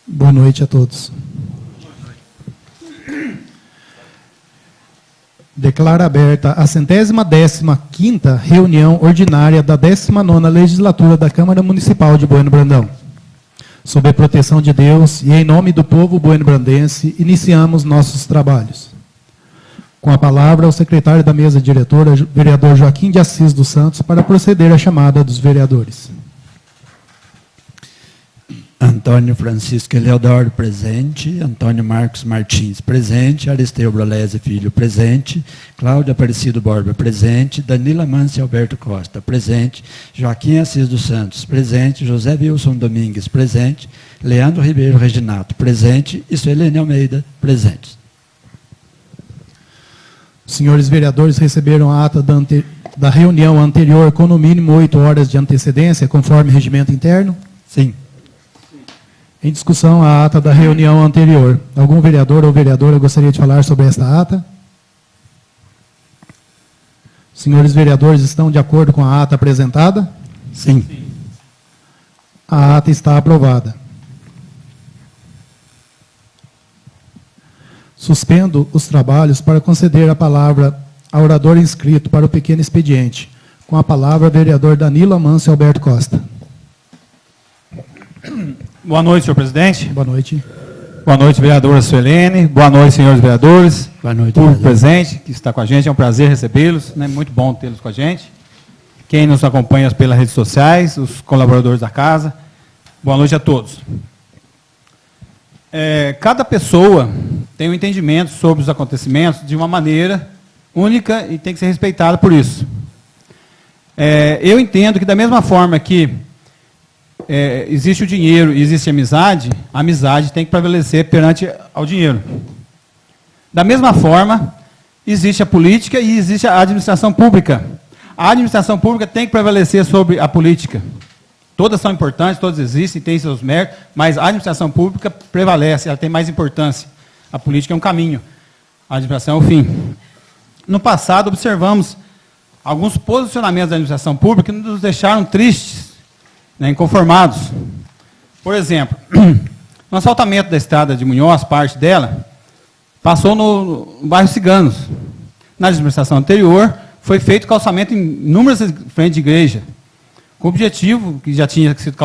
Boa noite a todos. Declaro aberta a 115ª reunião ordinária da 19ª Legislatura da Câmara Municipal de Bueno Brandão. Sob a proteção de Deus e em nome do povo bueno-brandense, iniciamos nossos trabalhos. Com a palavra, o secretário da mesa diretora, vereador Joaquim de Assis dos Santos, para proceder à chamada dos vereadores. Antônio Francisco Eleodoro, presente. Antônio Marcos Martins, presente. Aristeu Brolese Filho, presente. Cláudio Aparecido Borba, presente. Danila Mâncio Alberto Costa, presente. Joaquim Assis dos Santos, presente. José Wilson Domingues, presente. Leandro Ribeiro Reginato, presente. E Suelene Almeida, presentes. Os senhores vereadores receberam a ata da reunião anterior com no mínimo 8 horas de antecedência, conforme regimento interno? Sim. Em discussão, a ata da reunião anterior. Algum vereador ou vereadora gostaria de falar sobre esta ata? Os senhores vereadores estão de acordo com a ata apresentada? Sim. A ata está aprovada. Suspendo os trabalhos para conceder a palavra ao orador inscrito para o pequeno expediente. Com a palavra, o vereador Danilo Amâncio Alberto Costa. Boa noite, senhor presidente. Boa noite. Boa noite, vereadora Suelene. Boa noite, senhores vereadores. Boa noite, público presente, que está com a gente. É um prazer recebê-los. É muito bom tê-los com a gente. Quem nos acompanha pelas redes sociais, os colaboradores da casa. Boa noite a todos. Cada pessoa tem um entendimento sobre os acontecimentos de uma maneira única e tem que ser respeitada por isso. Eu entendo que, da mesma forma que existe o dinheiro e existe a amizade tem que prevalecer perante ao dinheiro. Da mesma forma, existe a política e existe a administração pública. A administração pública tem que prevalecer sobre a política. Todas são importantes, todas existem, têm seus méritos, mas a administração pública prevalece, ela tem mais importância. A política é um caminho, a administração é o fim. No passado, observamos alguns posicionamentos da administração pública que nos deixaram tristes, inconformados. Por exemplo, no asfaltamento da estrada de Munhoz, parte dela, passou no bairro Ciganos. Na administração anterior, foi feito calçamento em inúmeras frentes de igreja, com o objetivo, que já tinha sido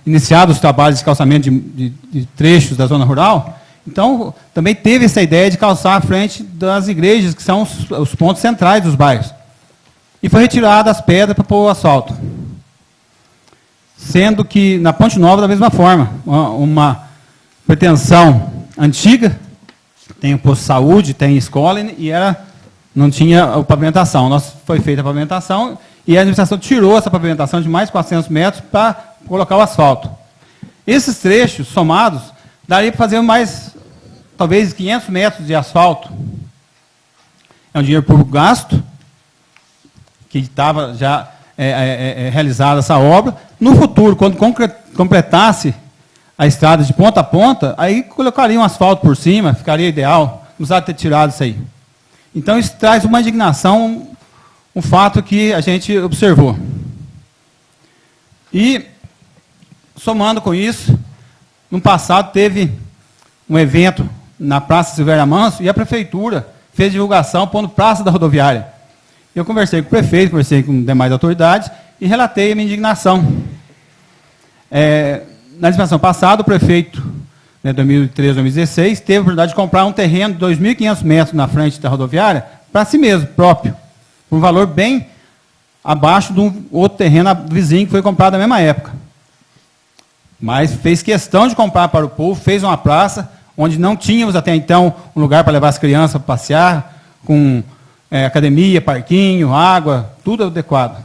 iniciado os trabalhos de calçamento de trechos da zona rural. Então, também teve essa ideia de calçar a frente das igrejas, que são os pontos centrais dos bairros. E foi retirada as pedras para pôr o asfalto. Sendo que, na Ponte Nova, da mesma forma, uma pretensão antiga, tem o posto de saúde, tem escola, e não tinha a pavimentação. Foi feita a pavimentação, e a administração tirou essa pavimentação de mais de 400 metros para colocar o asfalto. Esses trechos, somados, daria para fazer mais, talvez, 500 metros de asfalto. É um dinheiro público gasto, que estava já realizada essa obra. No futuro, quando completasse a estrada de ponta a ponta, aí colocaria um asfalto por cima, ficaria ideal, não precisava ter tirado isso aí. Então, isso traz uma indignação, um fato que a gente observou. E, somando com isso, no passado teve um evento na Praça Silvério Amâncio e a Prefeitura fez divulgação pondo Praça da Rodoviária. Eu conversei com o prefeito, conversei com demais autoridades e relatei a minha indignação. Na administração passada, o prefeito, em 2013, 2016, teve a oportunidade de comprar um terreno de 2.500 metros na frente da rodoviária para si mesmo, próprio, por um valor bem abaixo de um outro terreno vizinho que foi comprado na mesma época. Mas fez questão de comprar para o povo, fez uma praça, onde não tínhamos até então um lugar para levar as crianças para passear, com academia, parquinho, água, tudo adequado.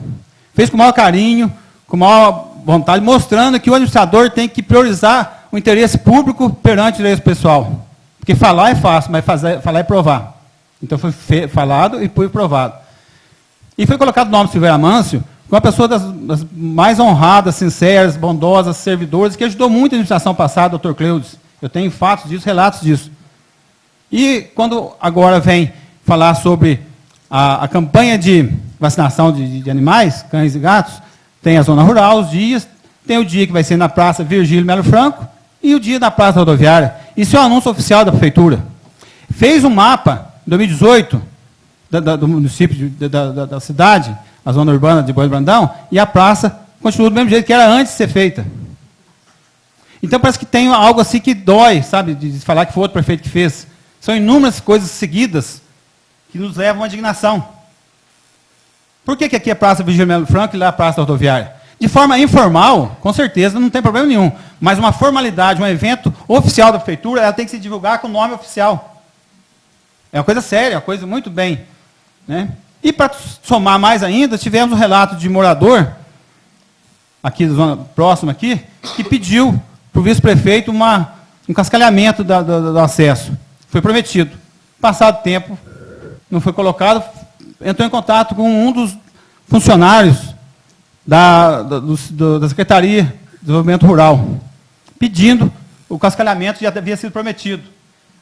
Fez com o maior carinho, com maior vontade, mostrando que o administrador tem que priorizar o interesse público perante o interesse pessoal. Porque falar é fácil, mas falar é provar. Então foi falado e foi provado. E foi colocado o nome Silvério Amâncio, uma pessoa das mais honradas, sinceras, bondosas, servidoras, que ajudou muito a administração passada, doutor Cleudes. Eu tenho fatos disso, relatos disso. E quando agora vem falar sobre a campanha de vacinação de animais, cães e gatos, tem a zona rural, os dias, tem o dia que vai ser na Praça Virgílio Melo Franco, e o dia da Praça Rodoviária. Isso é um anúncio oficial da Prefeitura. Fez um mapa, em 2018, do município, da cidade, a zona urbana de Bueno Brandão, e a praça continua do mesmo jeito que era antes de ser feita. Então, parece que tem algo assim que dói, sabe, de falar que foi outro prefeito que fez. São inúmeras coisas seguidas que nos levam à indignação. Por que aqui é Praça Virgílio Melo Franco e lá é a Praça Rodoviária? De forma informal, com certeza, não tem problema nenhum. Mas uma formalidade, um evento oficial da Prefeitura, ela tem que se divulgar com o nome oficial. É uma coisa séria, uma coisa muito bem. Né? E para somar mais ainda, tivemos um relato de morador, aqui da zona próxima aqui, que pediu para o vice-prefeito um cascalhamento do acesso. Foi prometido. Passado tempo, não foi colocado, entrou em contato com um dos funcionários da Secretaria de Desenvolvimento Rural, pedindo o cascalhamento que já havia sido prometido.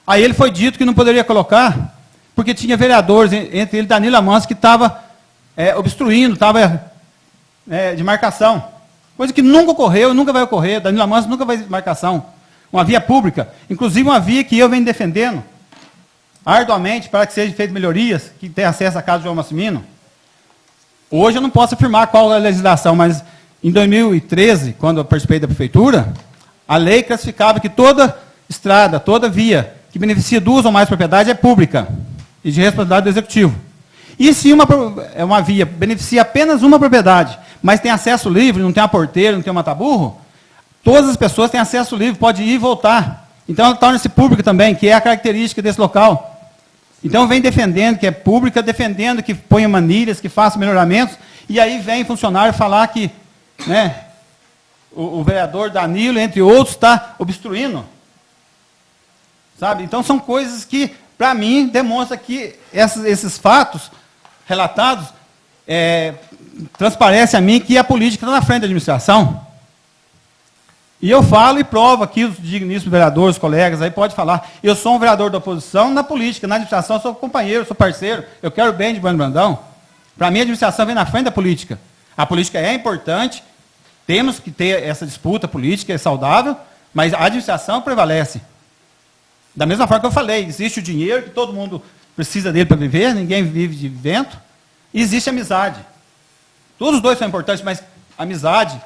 Aí ele foi dito que não poderia colocar, porque tinha vereadores, entre eles Danilo Amâncio, que estava obstruindo, estava de marcação. Coisa que nunca ocorreu e nunca vai ocorrer. Danilo Amâncio nunca vai de marcação. Uma via pública, inclusive uma via que eu venho defendendo arduamente para que sejam feitas melhorias, que tenha acesso à casa de João Massimino. Hoje eu não posso afirmar qual é a legislação, mas em 2013, quando eu participei da Prefeitura, a lei classificava que toda estrada, toda via que beneficia duas ou mais propriedades é pública e de responsabilidade do Executivo. E se uma via beneficia apenas uma propriedade, mas tem acesso livre, não tem uma porteira, não tem um mataburro, todas as pessoas têm acesso livre, pode ir e voltar. Então ela torna-se pública também, que é a característica desse local. Então vem defendendo que é pública, defendendo que ponha manilhas, que faça melhoramentos, e aí vem funcionário falar que o vereador Danilo, entre outros, está obstruindo. Sabe? Então são coisas que, para mim, demonstram que esses fatos relatados transparecem a mim que a política está na frente da administração. E eu falo e provo aqui, os digníssimos vereadores, colegas, aí pode falar. Eu sou um vereador da oposição na política, na administração eu sou companheiro, sou parceiro, eu quero o bem de Bueno Brandão. Para mim, a administração vem na frente da política. A política é importante, temos que ter essa disputa política, é saudável, mas a administração prevalece. Da mesma forma que eu falei, existe o dinheiro, que todo mundo precisa dele para viver, ninguém vive de vento, e existe a amizade. Todos os dois são importantes, mas a amizade,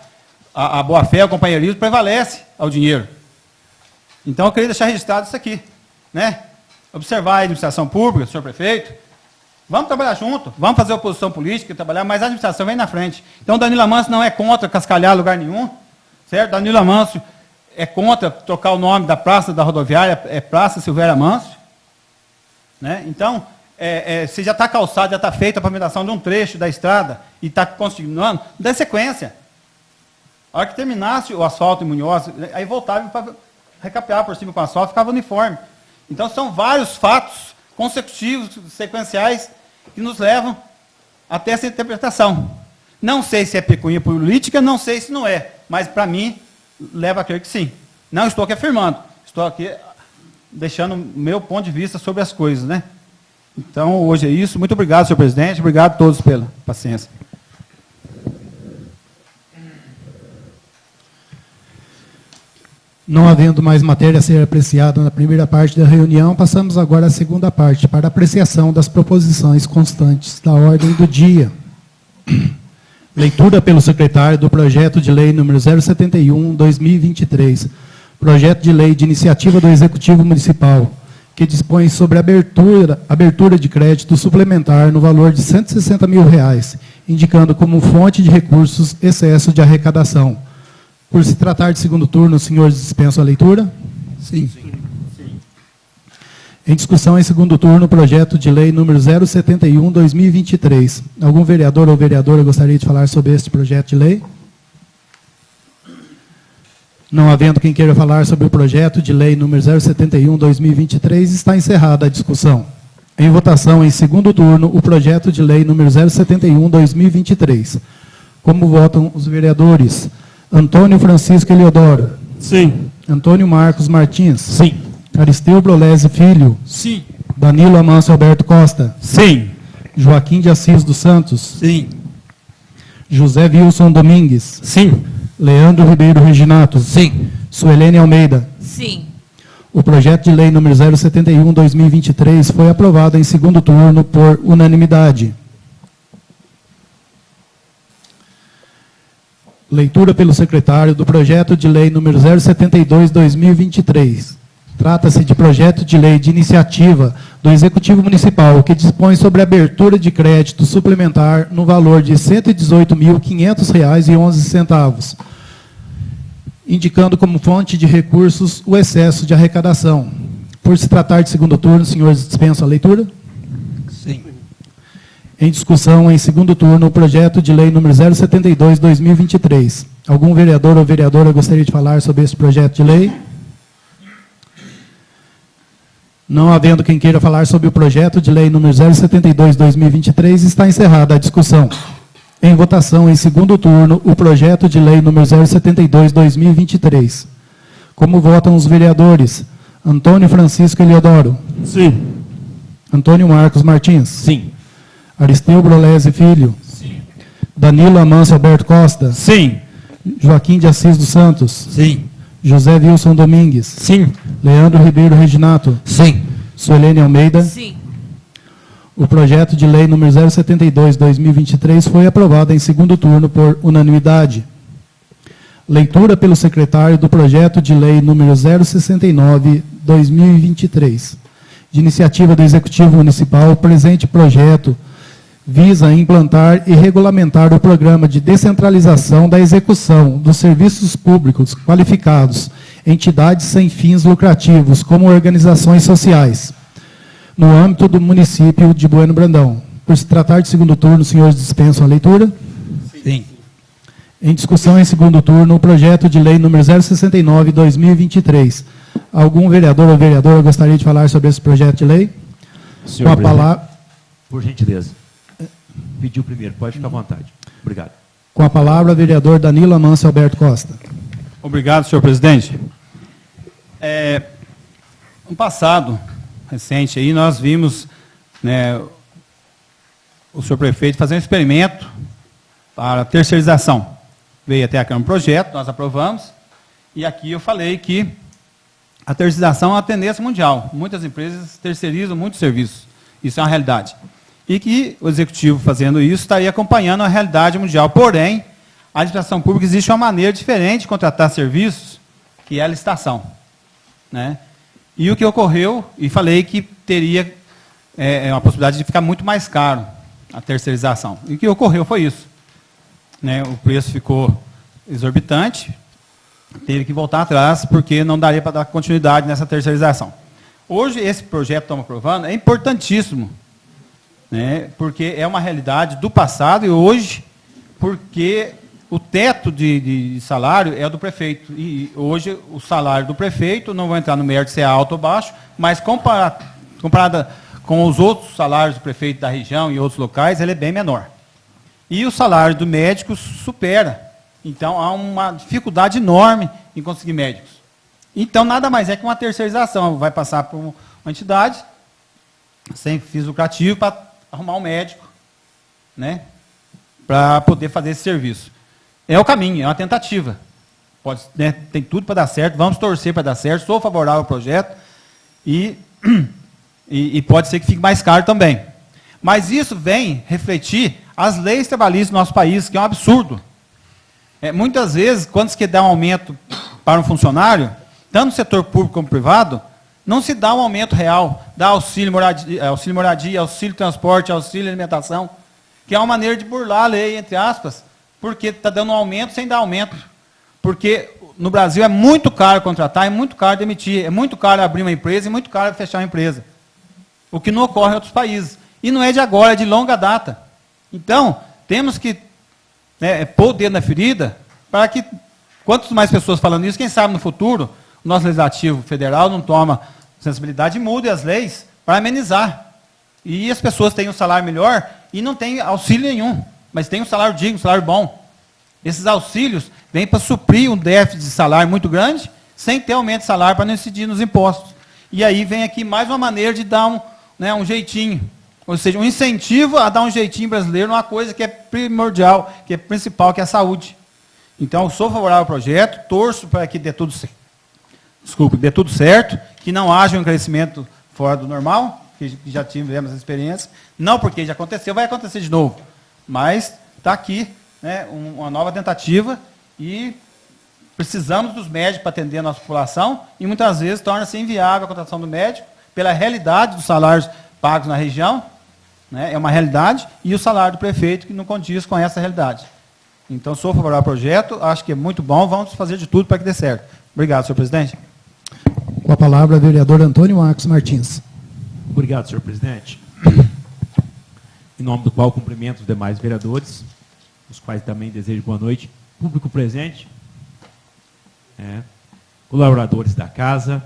a boa-fé, o companheirismo prevalece ao dinheiro. Então, eu queria deixar registrado isso aqui. Né? Observar a administração pública, senhor prefeito. Vamos trabalhar junto, vamos fazer oposição política, trabalhar, mas a administração vem na frente. Então, Danilo Amâncio não é contra cascalhar lugar nenhum, certo? Danilo Amâncio é contra trocar o nome da praça da rodoviária, é Praça Silvério Amâncio. Né? Então, se já está calçado, já está feita a pavimentação de um trecho da estrada e está continuando, dá sequência. A hora que terminasse o asfalto em Munhoz, aí voltava para recapear por cima com o asfalto, ficava uniforme. Então, são vários fatos consecutivos, sequenciais, que nos levam até essa interpretação. Não sei se é pecunia política, não sei se não é, mas, para mim, leva a crer que sim. Não estou aqui afirmando, estou aqui deixando o meu ponto de vista sobre as coisas. Né? Então, hoje é isso. Muito obrigado, senhor presidente. Obrigado a todos pela paciência. Não havendo mais matéria a ser apreciada na primeira parte da reunião, passamos agora à segunda parte, para apreciação das proposições constantes da ordem do dia. Leitura pelo secretário do projeto de lei número 071/2023, projeto de lei de iniciativa do Executivo Municipal, que dispõe sobre abertura de crédito suplementar no valor de R$ 160 mil, indicando como fonte de recursos excesso de arrecadação. Por se tratar de segundo turno, os senhores dispensam a leitura? Sim. Em discussão em segundo turno, o projeto de lei número 071/2023. Algum vereador ou vereadora gostaria de falar sobre este projeto de lei? Não havendo quem queira falar sobre o projeto de lei número 071/2023, está encerrada a discussão. Em votação, em segundo turno, o projeto de lei número 071/2023. Como votam os vereadores? Antônio Francisco Eliodoro. Sim. Antônio Marcos Martins. Sim. Aristeu Brolese Filho. Sim. Danilo Amâncio Alberto Costa. Sim. Joaquim de Assis dos Santos. Sim. José Wilson Domingues. Sim. Leandro Ribeiro Reginato. Sim. Suelene Almeida. Sim. O projeto de lei número 071/2023 foi aprovado em segundo turno por unanimidade. Leitura pelo secretário do projeto de lei número 072/2023. Trata-se de projeto de lei de iniciativa do Executivo Municipal, que dispõe sobre a abertura de crédito suplementar no valor de R$ 118.500,11, indicando como fonte de recursos o excesso de arrecadação. Por se tratar de segundo turno, senhores, dispensam a leitura? Sim. Em discussão, em segundo turno, o projeto de lei número 072/2023. Algum vereador ou vereadora gostaria de falar sobre esse projeto de lei? Não havendo quem queira falar sobre o projeto de lei número 072/2023, está encerrada a discussão. Em votação, em segundo turno, o projeto de lei número 072/2023. Como votam os vereadores? Antônio Francisco Eliodoro. Sim. Antônio Marcos Martins. Sim. Aristeu Brolese Filho. Sim. Danilo Amâncio Alberto Costa. Sim. Joaquim de Assis dos Santos. Sim. José Wilson Domingues. Sim. Leandro Ribeiro Reginato. Sim. Suelene Almeida. Sim. O projeto de lei número 072/2023 foi aprovado em segundo turno por unanimidade. Leitura pelo secretário do projeto de lei número 069/2023. De iniciativa do Executivo Municipal, o presente projeto visa implantar e regulamentar o programa de descentralização da execução dos serviços públicos qualificados, entidades sem fins lucrativos, como organizações sociais, no âmbito do município de Bueno Brandão. Por se tratar de segundo turno, os senhores dispensam a leitura? Sim. Em discussão em segundo turno, o projeto de lei número 069/2023. Algum vereador ou vereadora gostaria de falar sobre esse projeto de lei? Senhor Com a presidente, palavra, por gentileza. Pediu primeiro, pode ficar à vontade. Obrigado. com a palavra, vereador Danilo Amâncio Alberto Costa. Obrigado, senhor presidente. No passado recente, aí, nós vimos, né, o senhor prefeito fazer um experimento para terceirização. Veio até aqui um projeto, nós aprovamos, e aqui eu falei que a terceirização é uma tendência mundial. Muitas empresas terceirizam muitos serviços. Isso é uma realidade. E que o executivo, fazendo isso, estaria acompanhando a realidade mundial. Porém, a administração pública existe uma maneira diferente de contratar serviços, que é a licitação, né? E o que ocorreu, e falei que teria uma possibilidade de ficar muito mais caro a terceirização. E o que ocorreu foi isso, né? O preço ficou exorbitante, teve que voltar atrás, porque não daria para dar continuidade nessa terceirização. Hoje, esse projeto que estamos aprovando é importantíssimo, né? Porque é uma realidade do passado e hoje, porque o teto de salário é do prefeito. E hoje o salário do prefeito, não vou entrar no mérito se é alto ou baixo, mas comparada com os outros salários do prefeito da região e outros locais, ele é bem menor. E o salário do médico supera. Então, há uma dificuldade enorme em conseguir médicos. Então, nada mais é que uma terceirização. Vai passar por uma entidade sem fins lucrativos para arrumar um médico, né, para poder fazer esse serviço. É o caminho, é uma tentativa. Pode, né, tem tudo para dar certo, vamos torcer para dar certo, sou favorável ao projeto e pode ser que fique mais caro também. Mas isso vem refletir as leis trabalhistas do nosso país, que é um absurdo. Muitas vezes, quando se quer dar um aumento para um funcionário, tanto no setor público como privado, não se dá um aumento real, dá auxílio moradia, auxílio transporte, auxílio alimentação, que é uma maneira de burlar a lei, entre aspas, porque está dando um aumento sem dar aumento. Porque no Brasil é muito caro contratar, é muito caro demitir, é muito caro abrir uma empresa e muito caro fechar uma empresa. O que não ocorre em outros países. E não é de agora, é de longa data. Então, temos que pôr o dedo na ferida para que, quantas mais pessoas falando isso, quem sabe no futuro, o nosso legislativo federal não toma sensibilidade e mude as leis para amenizar. E as pessoas têm um salário melhor e não têm auxílio nenhum, mas têm um salário digno, um salário bom. Esses auxílios vêm para suprir um déficit de salário muito grande, sem ter aumento de salário para não incidir nos impostos. E aí vem aqui mais uma maneira de dar um jeitinho, ou seja, um incentivo a dar um jeitinho brasileiro numa coisa que é primordial, que é principal, que é a saúde. Então, eu sou favorável ao projeto, torço para que dê tudo desculpe, dê tudo certo, que não haja um crescimento fora do normal, que já tivemos essa experiência, não porque já aconteceu, vai acontecer de novo, mas está aqui, né, uma nova tentativa e precisamos dos médicos para atender a nossa população e muitas vezes torna-se inviável a contratação do médico pela realidade dos salários pagos na região, né, é uma realidade, e o salário do prefeito que não condiz com essa realidade. Então, sou favorável ao projeto, acho que é muito bom, vamos fazer de tudo para que dê certo. Obrigado, senhor presidente. Com a palavra, o vereador Antônio Marcos Martins. Obrigado, senhor presidente. Em nome do qual cumprimento os demais vereadores, os quais também desejo boa noite. Público presente, colaboradores da casa,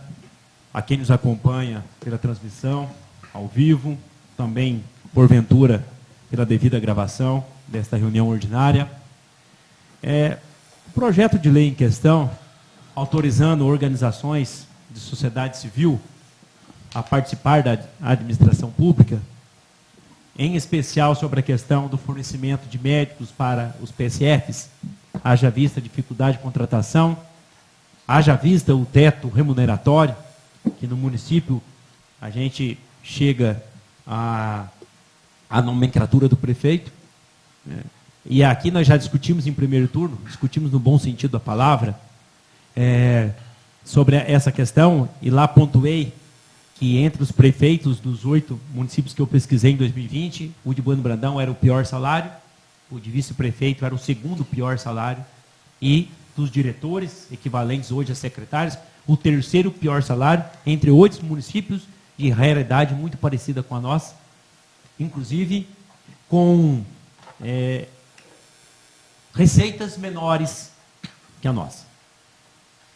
a quem nos acompanha pela transmissão, ao vivo, também, porventura, pela devida gravação desta reunião ordinária. O projeto de lei em questão, autorizando organizações de sociedade civil a participar da administração pública, em especial sobre a questão do fornecimento de médicos para os PSFs, haja vista a dificuldade de contratação, haja vista o teto remuneratório, que no município a gente chega à nomenclatura do prefeito, né? E aqui nós já discutimos em primeiro turno, discutimos no bom sentido da palavra, sobre essa questão, e lá pontuei que entre os prefeitos dos 8 municípios que eu pesquisei em 2020, o de Bueno Brandão era o pior salário, o de vice-prefeito era o segundo pior salário, e dos diretores, equivalentes hoje a secretários, o terceiro pior salário, entre 8 municípios de realidade muito parecida com a nossa, inclusive com receitas menores que a nossa.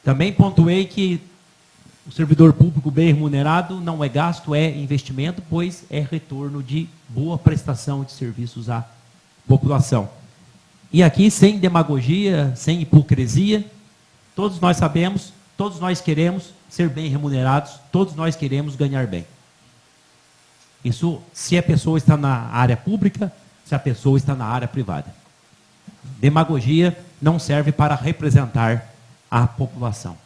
Também pontuei que o servidor público bem remunerado não é gasto, é investimento, pois é retorno de boa prestação de serviços à população. E aqui, sem demagogia, sem hipocrisia, todos nós sabemos, todos nós queremos ser bem remunerados, todos nós queremos ganhar bem. Isso se a pessoa está na área pública, se a pessoa está na área privada. Demagogia não serve para representar a população.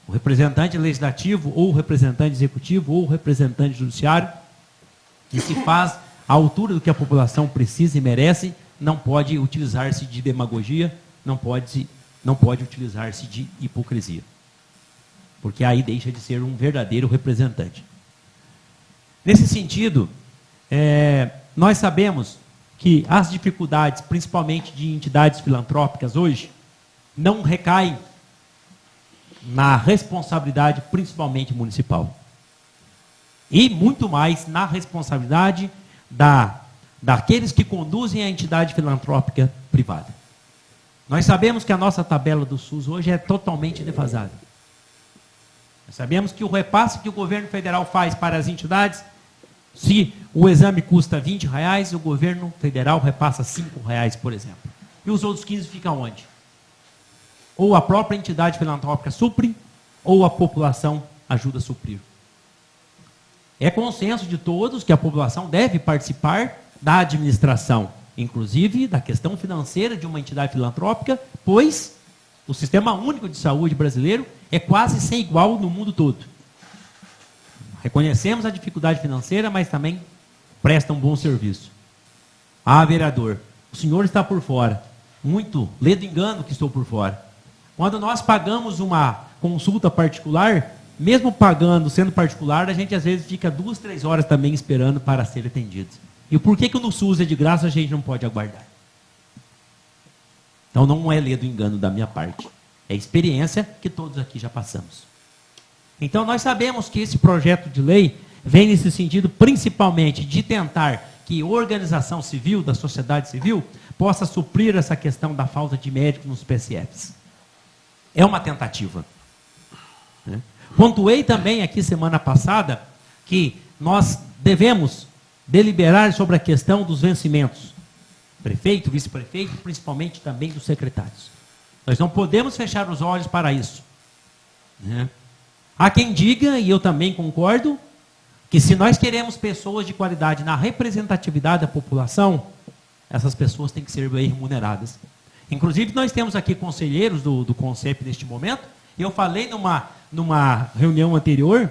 O representante legislativo, ou o representante executivo, ou o representante judiciário, que se faz à altura do que a população precisa e merece, não pode utilizar-se de demagogia, não pode utilizar-se de hipocrisia. Porque aí deixa de ser um verdadeiro representante. Nesse sentido, nós sabemos que as dificuldades, principalmente de entidades filantrópicas hoje, não recaem na responsabilidade principalmente municipal. E muito mais na responsabilidade daqueles que conduzem a entidade filantrópica privada. Nós sabemos que a nossa tabela do SUS hoje é totalmente defasada. Nós sabemos que o repasse que o governo federal faz para as entidades, se o exame custa R$20, o governo federal repassa R$5, por exemplo. E os outros 15 ficam onde? Ou a própria entidade filantrópica supre, ou a população ajuda a suprir. É consenso de todos que a população deve participar da administração, inclusive da questão financeira de uma entidade filantrópica, pois o Sistema Único de Saúde brasileiro é quase sem igual no mundo todo. Reconhecemos a dificuldade financeira, mas também presta um bom serviço. Vereador, o senhor está por fora. Muito, lê do engano que estou por fora. Quando nós pagamos uma consulta particular, mesmo pagando, sendo particular, a gente às vezes fica 2, 3 horas também esperando para ser atendido. E por que no SUS é de graça, a gente não pode aguardar? Então não é ler do engano da minha parte. É experiência que todos aqui já passamos. Então nós sabemos que esse projeto de lei vem nesse sentido principalmente de tentar que a organização civil, da sociedade civil, possa suprir essa questão da falta de médicos nos PSFs. É uma tentativa. Pontuei também aqui semana passada que nós devemos deliberar sobre a questão dos vencimentos. Prefeito, vice-prefeito, principalmente também dos secretários. Nós não podemos fechar os olhos para isso. Há quem diga, e eu também concordo, que se nós queremos pessoas de qualidade na representatividade da população, essas pessoas têm que ser bem remuneradas. Inclusive, nós temos aqui conselheiros do CONCEP neste momento, e eu falei numa reunião anterior,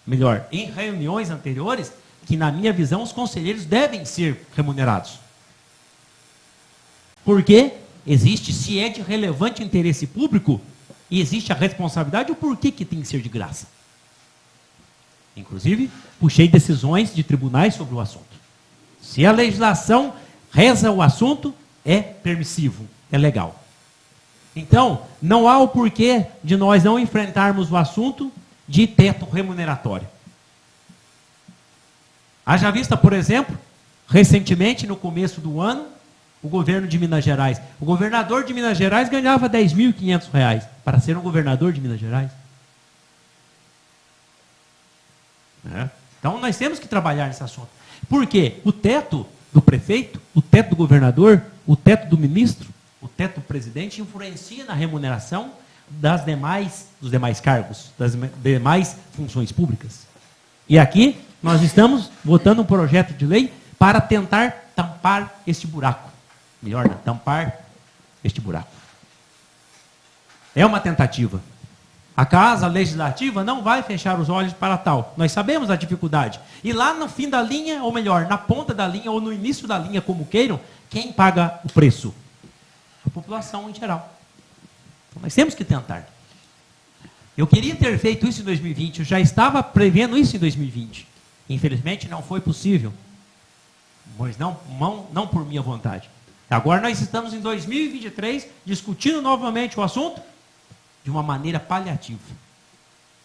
melhor, em reuniões anteriores, que na minha visão os conselheiros devem ser remunerados. Porque existe, se é de relevante interesse público, e existe a responsabilidade, o porquê que tem que ser de graça. Inclusive, puxei decisões de tribunais sobre o assunto. Se a legislação reza o assunto, é permissivo, é legal. Então, não há o porquê de nós não enfrentarmos o assunto de teto remuneratório. Haja vista, por exemplo, recentemente, no começo do ano, o governo de Minas Gerais. O governador de Minas Gerais ganhava R$10.500 para ser um governador de Minas Gerais. Então, nós temos que trabalhar nesse assunto. Por quê? O teto do prefeito, o teto do governador, o teto do ministro, o teto do presidente influencia na remuneração dos demais cargos, das demais funções públicas. E aqui nós estamos votando um projeto de lei para tentar tampar este buraco. Melhor, né? Tampar este buraco. É uma tentativa. A Casa Legislativa não vai fechar os olhos para tal. Nós sabemos a dificuldade. E lá no fim da linha, ou melhor, na ponta da linha, ou no início da linha, como queiram, quem paga o preço? A população em geral. Então, nós temos que tentar. Eu queria ter feito isso em 2020, eu já estava prevendo isso em 2020. Infelizmente não foi possível. Mas não por minha vontade. Agora nós estamos em 2023 discutindo novamente o assunto de uma maneira paliativa.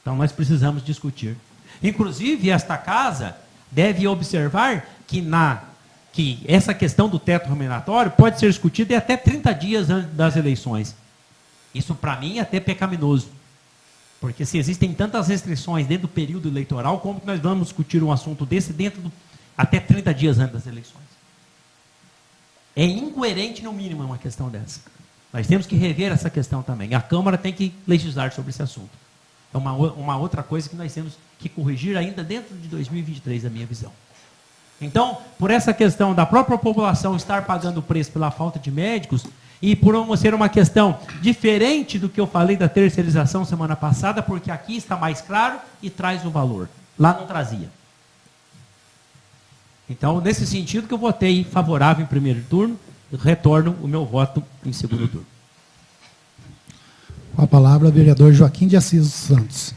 Então nós precisamos discutir. Inclusive esta casa deve observar que essa questão do teto remuneratório pode ser discutida até 30 dias antes das eleições. Isso para mim é até pecaminoso. Porque se existem tantas restrições dentro do período eleitoral, como que nós vamos discutir um assunto desse até 30 dias antes das eleições? É incoerente, no mínimo, uma questão dessa. Nós temos que rever essa questão também. A Câmara tem que legislar sobre esse assunto. É uma outra coisa que nós temos que corrigir ainda dentro de 2023, da minha visão. Então, por essa questão da própria população estar pagando o preço pela falta de médicos, e por ser uma questão diferente do que eu falei da terceirização semana passada, porque aqui está mais claro e traz o valor. Lá não trazia. Então, nesse sentido que eu votei favorável em primeiro turno, retorno o meu voto em segundo turno. Com a palavra, o vereador Joaquim de Assis Santos.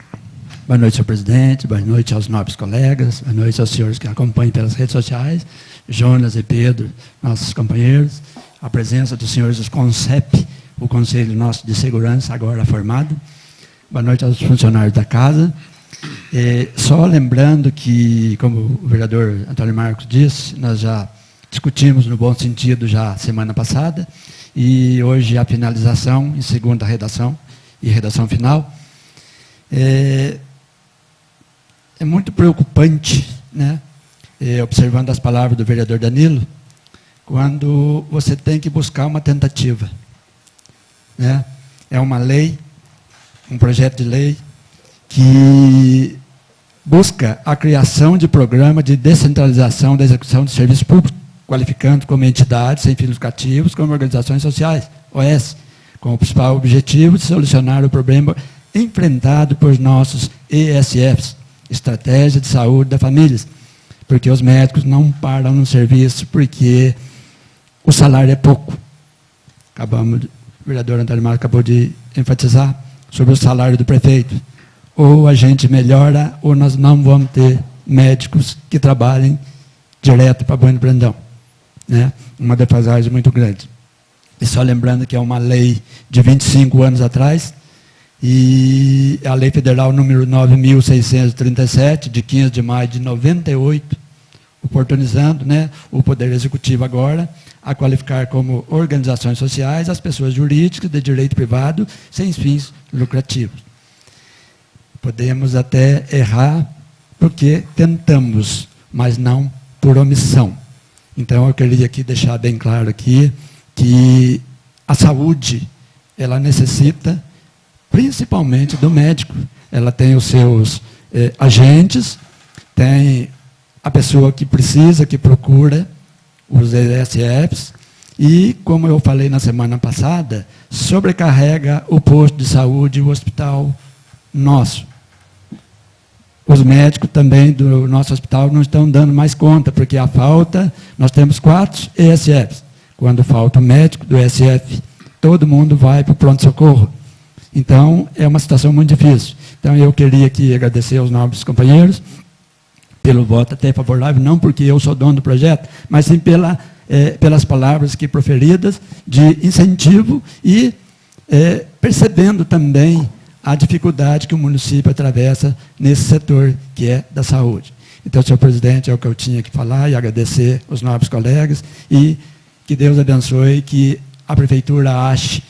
Boa noite, senhor presidente. Boa noite aos nobres colegas. Boa noite aos senhores que acompanham pelas redes sociais. Jonas e Pedro, nossos companheiros. A presença dos senhores do CONCEP, o Conselho Nosso de Segurança, agora formado. Boa noite aos funcionários da casa. Só lembrando que, como o vereador Antônio Marcos disse, nós já discutimos no bom sentido já semana passada, e hoje a finalização em segunda redação e redação final. É muito preocupante, né, observando as palavras do vereador Danilo, quando você tem que buscar uma tentativa. Né? É uma lei, um projeto de lei, que busca a criação de programa de descentralização da execução de serviços públicos, qualificando como entidades sem fins lucrativos, como organizações sociais, OS, com o principal objetivo de solucionar o problema enfrentado por nossos ESFs, Estratégia de Saúde das Famílias, porque os médicos não param no serviço porque o salário é pouco. O vereador Antônio Marcos acabou de enfatizar sobre o salário do prefeito. Ou a gente melhora, ou nós não vamos ter médicos que trabalhem direto para Bueno Brandão. Né? Uma defasagem muito grande. E só lembrando que é uma lei de 25 anos atrás, e a Lei Federal número 9.637, de 15 de maio de 98, oportunizando, né, o Poder Executivo agora a qualificar como organizações sociais as pessoas jurídicas de direito privado sem fins lucrativos. Podemos até errar porque tentamos, mas não por omissão. Então, eu queria aqui deixar bem claro aqui que a saúde, ela necessita principalmente do médico. Ela tem os seus agentes, tem a pessoa que precisa, que procura os ESFs, e, como eu falei na semana passada, sobrecarrega o posto de saúde e o hospital nosso. Os médicos também do nosso hospital não estão dando mais conta, porque a falta, nós temos 4 ESFs. Quando falta o médico do ESF, todo mundo vai para o pronto-socorro. Então, é uma situação muito difícil. Então, eu queria aqui agradecer aos nobres companheiros pelo voto até favorável, não porque eu sou dono do projeto, mas sim pelas palavras que proferidas de incentivo e percebendo também a dificuldade que o município atravessa nesse setor que é da saúde. Então, senhor presidente, é o que eu tinha que falar e agradecer os nobres colegas e que Deus abençoe, que a prefeitura ache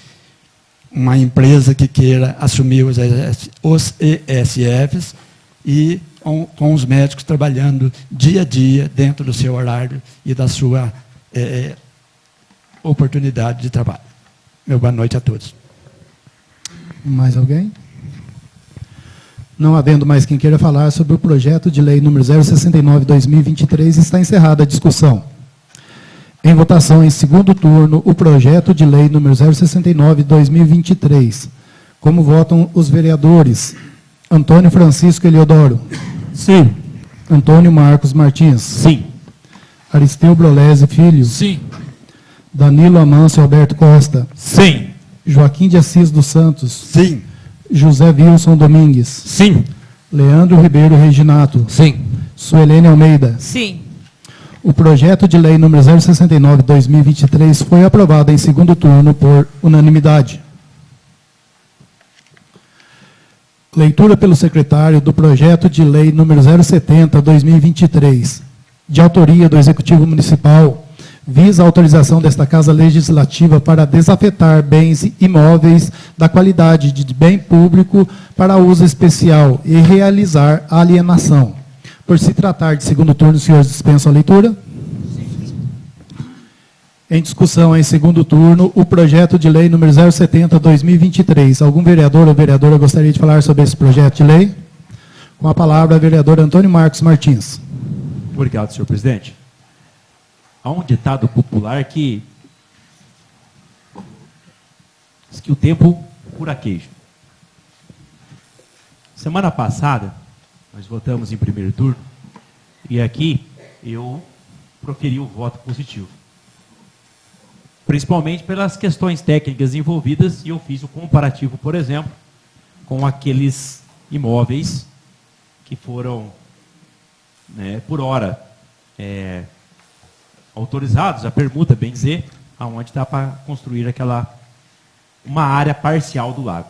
uma empresa que queira assumir os ESFs e com os médicos trabalhando dia a dia dentro do seu horário e da sua oportunidade de trabalho. Meu boa noite a todos. Mais alguém? Não havendo mais quem queira falar sobre o projeto de lei número 069/2023, está encerrada a discussão. Em votação, em segundo turno, o projeto de lei número 069/2023. Como votam os vereadores? Antônio Francisco Eliodoro. Sim. Antônio Marcos Martins. Sim. Aristeu Brolese Filho. Sim. Danilo Amâncio Alberto Costa. Sim. Joaquim de Assis dos Santos. Sim. José Wilson Domingues. Sim. Leandro Ribeiro Reginato. Sim. Suelene Almeida. Sim. O projeto de lei número 069/2023 foi aprovado em segundo turno por unanimidade. Leitura pelo secretário do projeto de lei número 070/2023, de autoria do Executivo Municipal, visa a autorização desta Casa Legislativa para desafetar bens imóveis da qualidade de bem público para uso especial e realizar a alienação. Por se tratar de segundo turno, os senhores dispensam a leitura? Em discussão, em segundo turno, o projeto de lei número 070/2023. Algum vereador ou vereadora gostaria de falar sobre esse projeto de lei? Com a palavra, a vereadora Antônio Marcos Martins. Obrigado, senhor presidente. Há um ditado popular que diz que o tempo cura queijo. Semana passada, nós votamos em primeiro turno, e aqui eu proferi o voto positivo. Principalmente pelas questões técnicas envolvidas, e eu fiz o comparativo, por exemplo, com aqueles imóveis que foram, por hora, autorizados, a permuta, bem dizer, aonde está para construir uma área parcial do lago.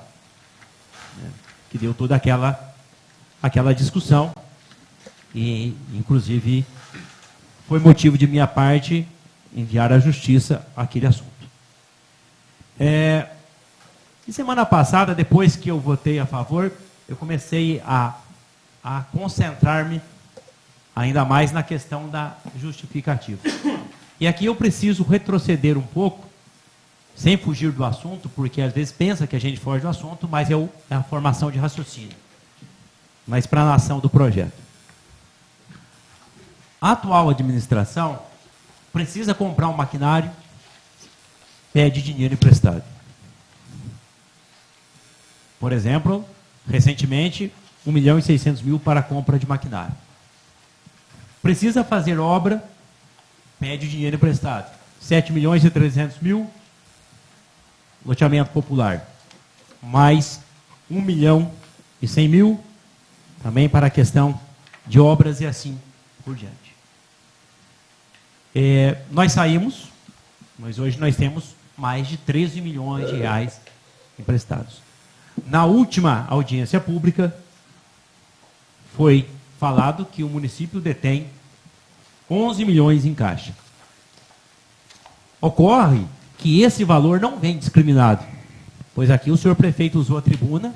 Que deu toda aquela discussão, e, inclusive, foi motivo de minha parte enviar à justiça aquele assunto. E semana passada, depois que eu votei a favor, eu comecei a concentrar-me ainda mais na questão da justificativa. E aqui eu preciso retroceder um pouco, sem fugir do assunto, porque às vezes pensa que a gente foge do assunto, mas é a formação de raciocínio. Mas para a nação do projeto. A atual administração precisa comprar um maquinário, pede dinheiro emprestado. Por exemplo, recentemente, 1.600.000 para a compra de maquinário. Precisa fazer obra, pede dinheiro emprestado. 7.300.000, loteamento popular. Mais 1.100.000, também para a questão de obras e assim por diante. Nós saímos, mas hoje nós temos mais de 13 milhões de reais emprestados. Na última audiência pública, foi falado que o município detém 11 milhões em caixa. Ocorre que esse valor não vem discriminado, pois aqui o senhor prefeito usou a tribuna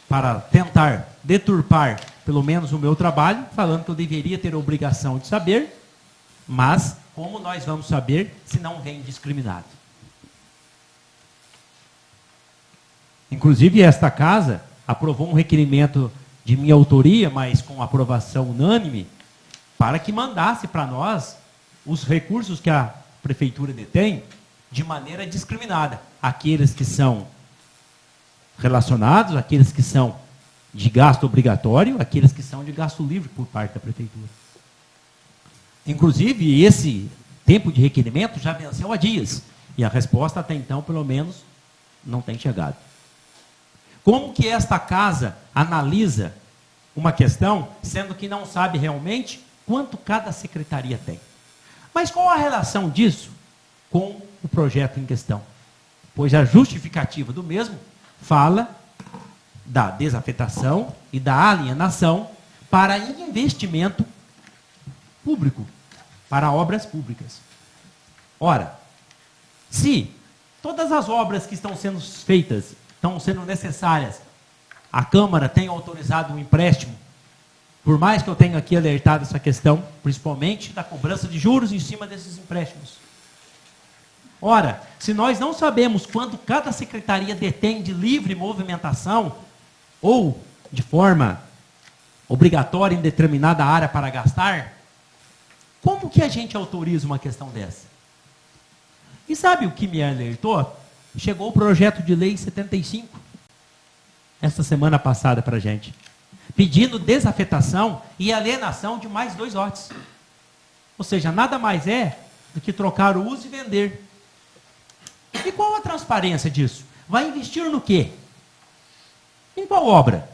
para tentar deturpar, pelo menos, o meu trabalho, falando que eu deveria ter a obrigação de saber, mas como nós vamos saber se não vem discriminado? Inclusive, esta casa aprovou um requerimento de minha autoria, mas com aprovação unânime, para que mandasse para nós os recursos que a prefeitura detém de maneira discriminada. Aqueles que são relacionados, aqueles que são de gasto obrigatório, aqueles que são de gasto livre por parte da prefeitura. Inclusive, esse tempo de requerimento já venceu há dias, e a resposta até então, pelo menos, não tem chegado. Como que esta casa analisa uma questão, sendo que não sabe realmente quanto cada secretaria tem? Mas qual a relação disso com o projeto em questão? Pois a justificativa do mesmo fala da desafetação e da alienação para investimento público, para obras públicas. Ora, se todas as obras que estão sendo feitas, estão sendo necessárias, a Câmara tem autorizado um empréstimo, por mais que eu tenha aqui alertado essa questão, principalmente da cobrança de juros em cima desses empréstimos. Ora, se nós não sabemos quanto cada secretaria detém de livre movimentação, ou de forma obrigatória em determinada área para gastar, como que a gente autoriza uma questão dessa? E sabe o que me alertou? Chegou o projeto de lei 75, esta semana passada para a gente, pedindo desafetação e alienação de mais 2 lotes. Ou seja, nada mais é do que trocar o uso e vender. E qual a transparência disso? Vai investir no quê? Em qual obra?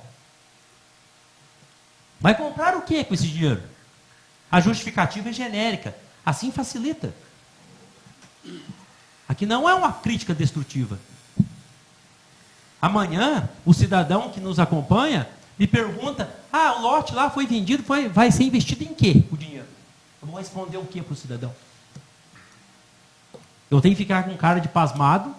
Vai comprar o quê com esse dinheiro? A justificativa é genérica. Assim facilita. Aqui não é uma crítica destrutiva. Amanhã, o cidadão que nos acompanha me pergunta, o lote lá foi vendido, vai ser investido em quê o dinheiro? Eu vou responder o quê para o cidadão? Eu tenho que ficar com cara de pasmado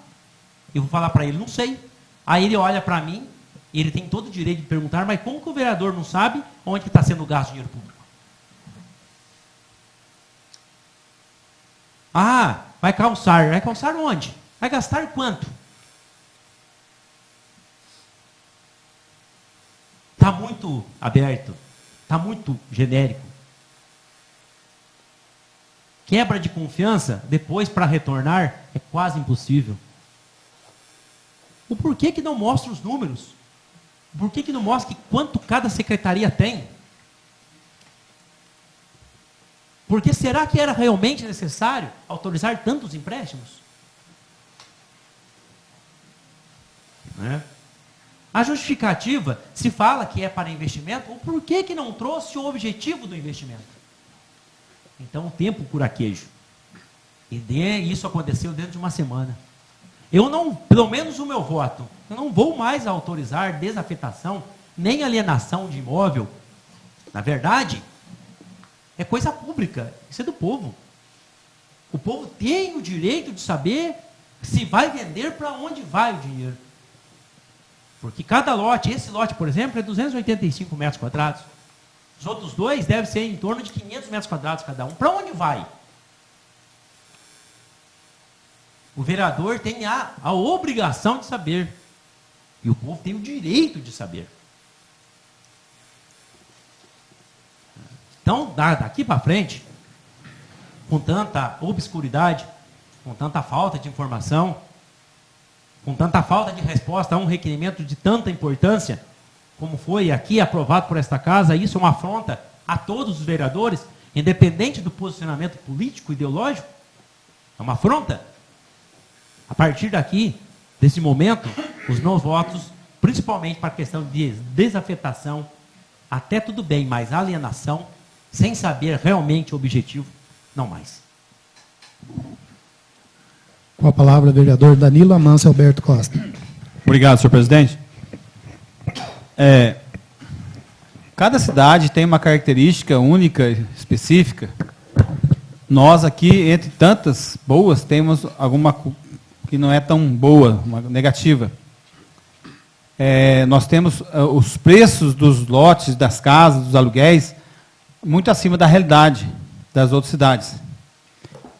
e vou falar para ele, não sei. Aí ele olha para mim e ele tem todo o direito de perguntar, mas como que o vereador não sabe onde está sendo gasto o dinheiro público? Vai calçar. Vai calçar onde? Vai gastar quanto? Está muito aberto. Está muito genérico. Quebra de confiança, depois para retornar, é quase impossível. O porquê que não mostra os números? Por que não mostra quanto cada secretaria tem? Porque será que era realmente necessário autorizar tantos empréstimos? A justificativa, se fala que é para investimento, o porquê que não trouxe o objetivo do investimento? Então, o tempo cura queijo. E isso aconteceu dentro de uma semana. Eu não, pelo menos o meu voto, eu não vou mais autorizar desafetação, nem alienação de imóvel. Na verdade, é coisa pública, isso é do povo. O povo tem o direito de saber se vai vender, para onde vai o dinheiro. Porque cada lote, esse lote, por exemplo, é 285 metros quadrados. Os outros 2 devem ser em torno de 500 metros quadrados cada um. Para onde vai? O vereador tem a obrigação de saber. E o povo tem o direito de saber. Então, daqui para frente, com tanta obscuridade, com tanta falta de informação, com tanta falta de resposta a um requerimento de tanta importância, como foi aqui aprovado por esta casa, isso é uma afronta a todos os vereadores, independente do posicionamento político, ideológico, é uma afronta. A partir daqui, desse momento, os meus votos, principalmente para a questão de desafetação, até tudo bem, mas alienação, sem saber realmente o objetivo, não mais. Com a palavra o vereador Danilo Amâncio Alberto Costa. Obrigado, senhor presidente. Cada cidade tem uma característica única, específica. Nós aqui, entre tantas boas, temos alguma que não é tão boa, uma negativa. Nós temos os preços dos lotes, das casas, dos aluguéis, muito acima da realidade das outras cidades.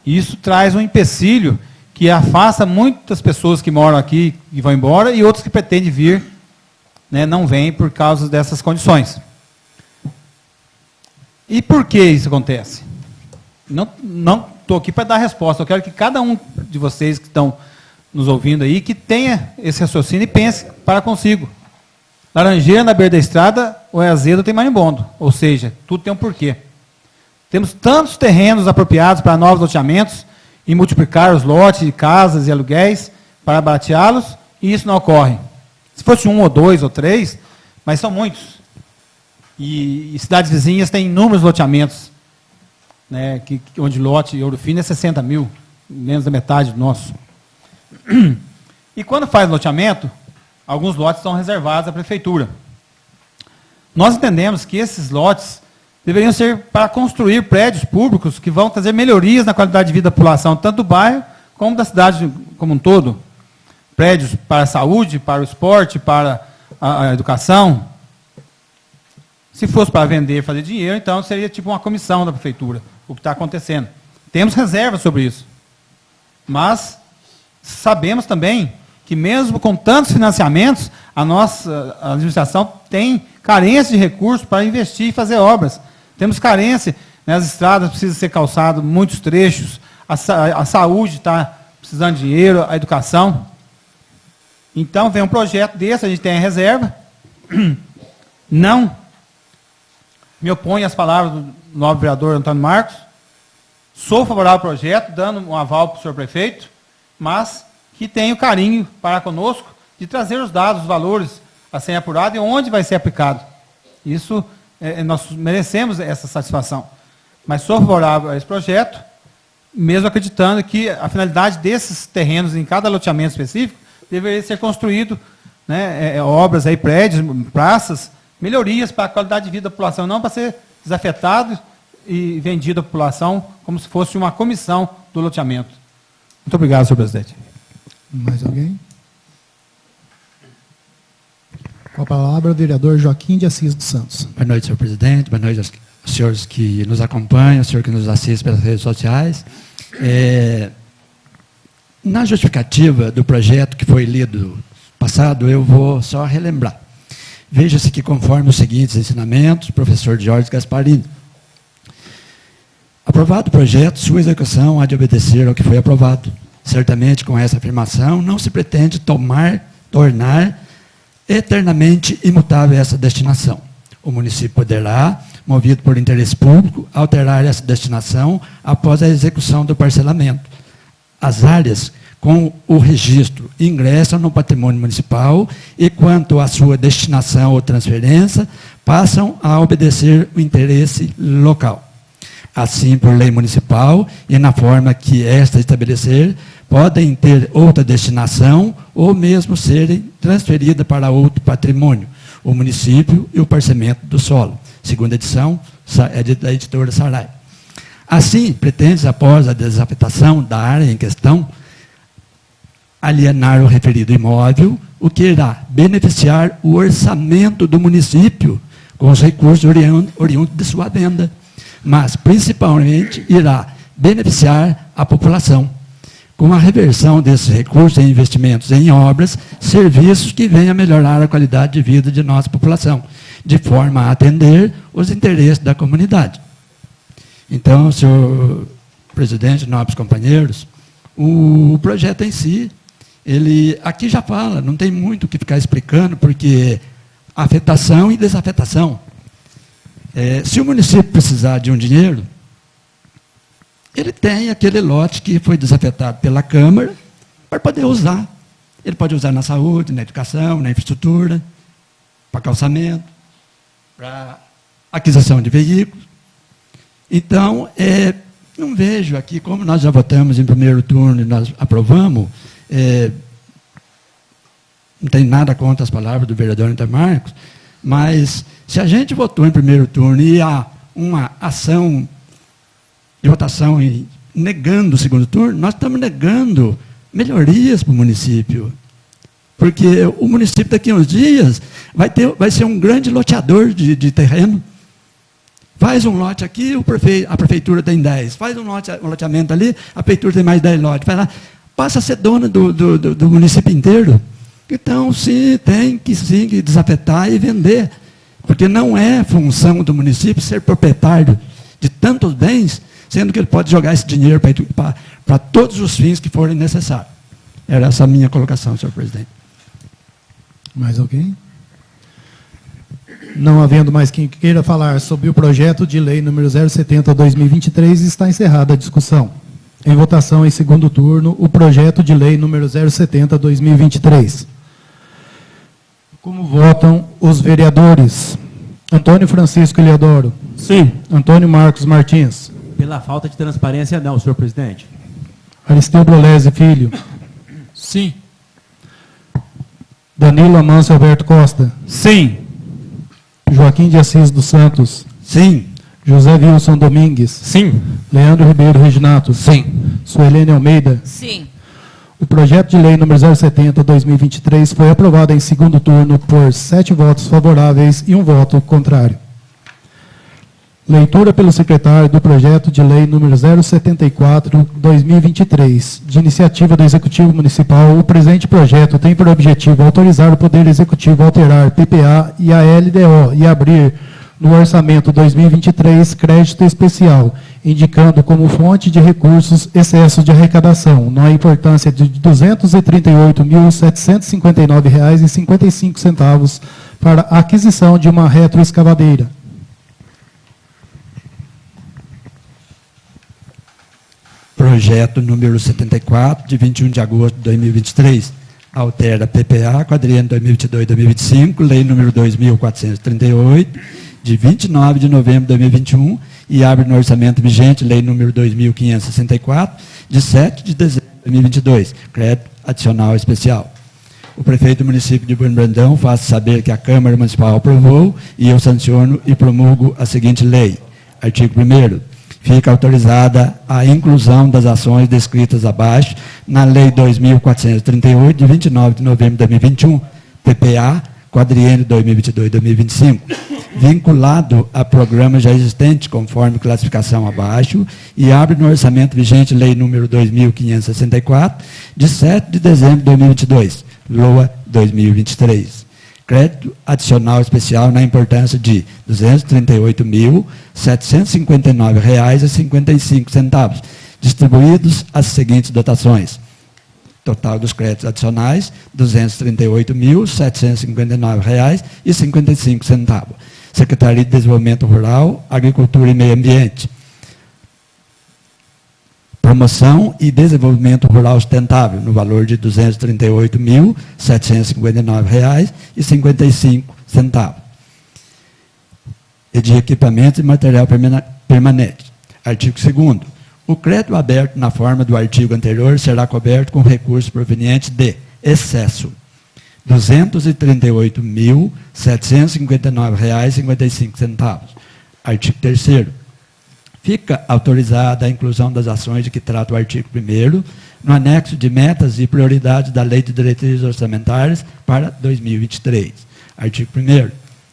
Isso traz um empecilho que afasta muitas pessoas que moram aqui e vão embora, e outros que pretendem vir, não vêm por causa dessas condições. E por que isso acontece? Não estou aqui para dar resposta, eu quero que cada um de vocês que estão nos ouvindo aí, que tenha esse raciocínio e pense para consigo. Laranjeira na beira da estrada, ou é azedo ou tem marimbondo. Ou seja, tudo tem um porquê. Temos tantos terrenos apropriados para novos loteamentos e multiplicar os lotes de casas e aluguéis para barateá-los, e isso não ocorre. Se fosse 1 ou 2 ou 3, mas são muitos. E cidades vizinhas têm inúmeros loteamentos, né, onde lote Ouro Fino é 60 mil, menos da metade do nosso. E quando faz loteamento, alguns lotes são reservados à prefeitura. Nós entendemos que esses lotes deveriam ser para construir prédios públicos que vão trazer melhorias na qualidade de vida da população, tanto do bairro como da cidade como um todo. Prédios para a saúde, para o esporte, para a educação. Se fosse para vender e fazer dinheiro, então seria tipo uma comissão da prefeitura, o que está acontecendo. Temos reservas sobre isso. Mas sabemos também que mesmo com tantos financiamentos, a nossa administração tem carência de recursos para investir e fazer obras. Temos carência, né, as estradas precisam ser calçadas, muitos trechos, a saúde está precisando de dinheiro, a educação. Então, vem um projeto desse, a gente tem a reserva. Não me oponho às palavras do nobre vereador Antônio Marcos. Sou favorável ao projeto, dando um aval para o senhor prefeito, mas que tenha o carinho para conosco de trazer os dados, os valores a serem apurados e onde vai ser aplicado. Isso, nós merecemos essa satisfação. Mas sou favorável a esse projeto, mesmo acreditando que a finalidade desses terrenos em cada loteamento específico deveria ser construído, né, obras, aí, prédios, praças, melhorias para a qualidade de vida da população, não para ser desafetado e vendido à população como se fosse uma comissão do loteamento. Muito obrigado, senhor presidente. Mais alguém? Com a palavra, o vereador Joaquim de Assis dos Santos. Boa noite, senhor presidente. Boa noite aos senhores que nos acompanham, aos senhores que nos assistem pelas redes sociais. Na justificativa do projeto que foi lido passado, eu vou só relembrar. Veja-se que, conforme os seguintes ensinamentos, professor Jorge Gasparini. Aprovado o projeto, sua execução há de obedecer ao que foi aprovado. Certamente, com essa afirmação, não se pretende tornar eternamente imutável essa destinação. O município poderá, movido por interesse público, alterar essa destinação após a execução do parcelamento. As áreas com o registro ingressam no patrimônio municipal e, quanto à sua destinação ou transferência, passam a obedecer o interesse local. Assim, por lei municipal e na forma que esta estabelecer, podem ter outra destinação ou mesmo serem transferidas para outro patrimônio, o município e o parcelamento do solo. Segunda edição é da editora Sarai. Assim, pretende, após a desafetação da área em questão, alienar o referido imóvel, o que irá beneficiar o orçamento do município com os recursos oriundos de sua venda, mas principalmente irá beneficiar a população, com a reversão desses recursos em investimentos em obras, serviços que venham a melhorar a qualidade de vida de nossa população, de forma a atender os interesses da comunidade. Então, senhor presidente, nobres companheiros, o projeto em si, ele aqui já fala, não tem muito o que ficar explicando, porque afetação e desafetação. Se o município precisar de um dinheiro, ele tem aquele lote que foi desafetado pela Câmara para poder usar. Ele pode usar na saúde, na educação, na infraestrutura, para calçamento, para aquisição de veículos. Então, não vejo aqui, como nós já votamos em primeiro turno e nós aprovamos, não tem nada contra as palavras do vereador Antônio Marcos, mas se a gente votou em primeiro turno e há uma ação de votação negando o segundo turno, nós estamos negando melhorias para o município. Porque o município daqui a uns dias vai ser um grande loteador de terreno. Faz um lote aqui, a prefeitura tem 10. Faz um loteamento ali, a prefeitura tem mais 10 lotes. Vai lá, passa a ser dona do município inteiro. Então, sim, tem que desafetar e vender. Porque não é função do município ser proprietário de tantos bens, sendo que ele pode jogar esse dinheiro para todos os fins que forem necessários. Era essa a minha colocação, senhor presidente. Mais alguém? Não havendo mais quem queira falar sobre o projeto de lei número 070/2023, está encerrada a discussão. Em votação, em segundo turno, o projeto de lei número 070/2023. Como votam os vereadores? Antônio Francisco Eliodoro. Sim. Antônio Marcos Martins. Pela falta de transparência, não, senhor presidente. Aristeu Brolese Filho. Sim. Danilo Amâncio Alberto Costa. Sim. Joaquim de Assis dos Santos. Sim. José Wilson Domingues. Sim. Leandro Ribeiro Reginato. Sim. Suelene Almeida. Sim. O projeto de lei número 070/2023 foi aprovado em segundo turno por 7 votos favoráveis e 1 voto contrário. Leitura pelo secretário do projeto de lei número 074/2023, de iniciativa do Executivo Municipal. O presente projeto tem por objetivo autorizar o Poder Executivo a alterar PPA e a LDO e abrir no orçamento 2023 crédito especial, indicando como fonte de recursos excesso de arrecadação, na importância de R$ 238.759,55 para a aquisição de uma retroescavadeira. Projeto número 74, de 21 de agosto de 2023, altera PPA, quadriênio 2022-2025, lei número 2.438, de 29 de novembro de 2021, e abre no orçamento vigente, lei número 2.564, de 7 de dezembro de 2022, crédito adicional especial. O prefeito do município de Bueno Brandão faz saber que a Câmara Municipal aprovou e eu sanciono e promulgo a seguinte lei. Artigo 1º. Fica autorizada a inclusão das ações descritas abaixo na Lei 2.438, de 29 de novembro de 2021, PPA, quadriênio 2022-2025, vinculado a programa já existente, conforme classificação abaixo, e abre no orçamento vigente Lei número 2.564, de 7 de dezembro de 2022, LOA 2023. Crédito adicional especial na importância de R$ 238.759,55, distribuídos as seguintes dotações. Total dos créditos adicionais, R$ 238.759,55. Secretaria de Desenvolvimento Rural, Agricultura e Meio Ambiente. Promoção e Desenvolvimento Rural Sustentável, no valor de R$ 238.759,55. E de equipamentos e material permanente. Artigo 2º. O crédito aberto na forma do artigo anterior será coberto com recursos provenientes de excesso R$ 238.759,55. Artigo 3º. Fica autorizada a inclusão das ações de que trata o artigo 1º no anexo de metas e prioridades da Lei de Diretrizes Orçamentárias para 2023. Artigo 1º.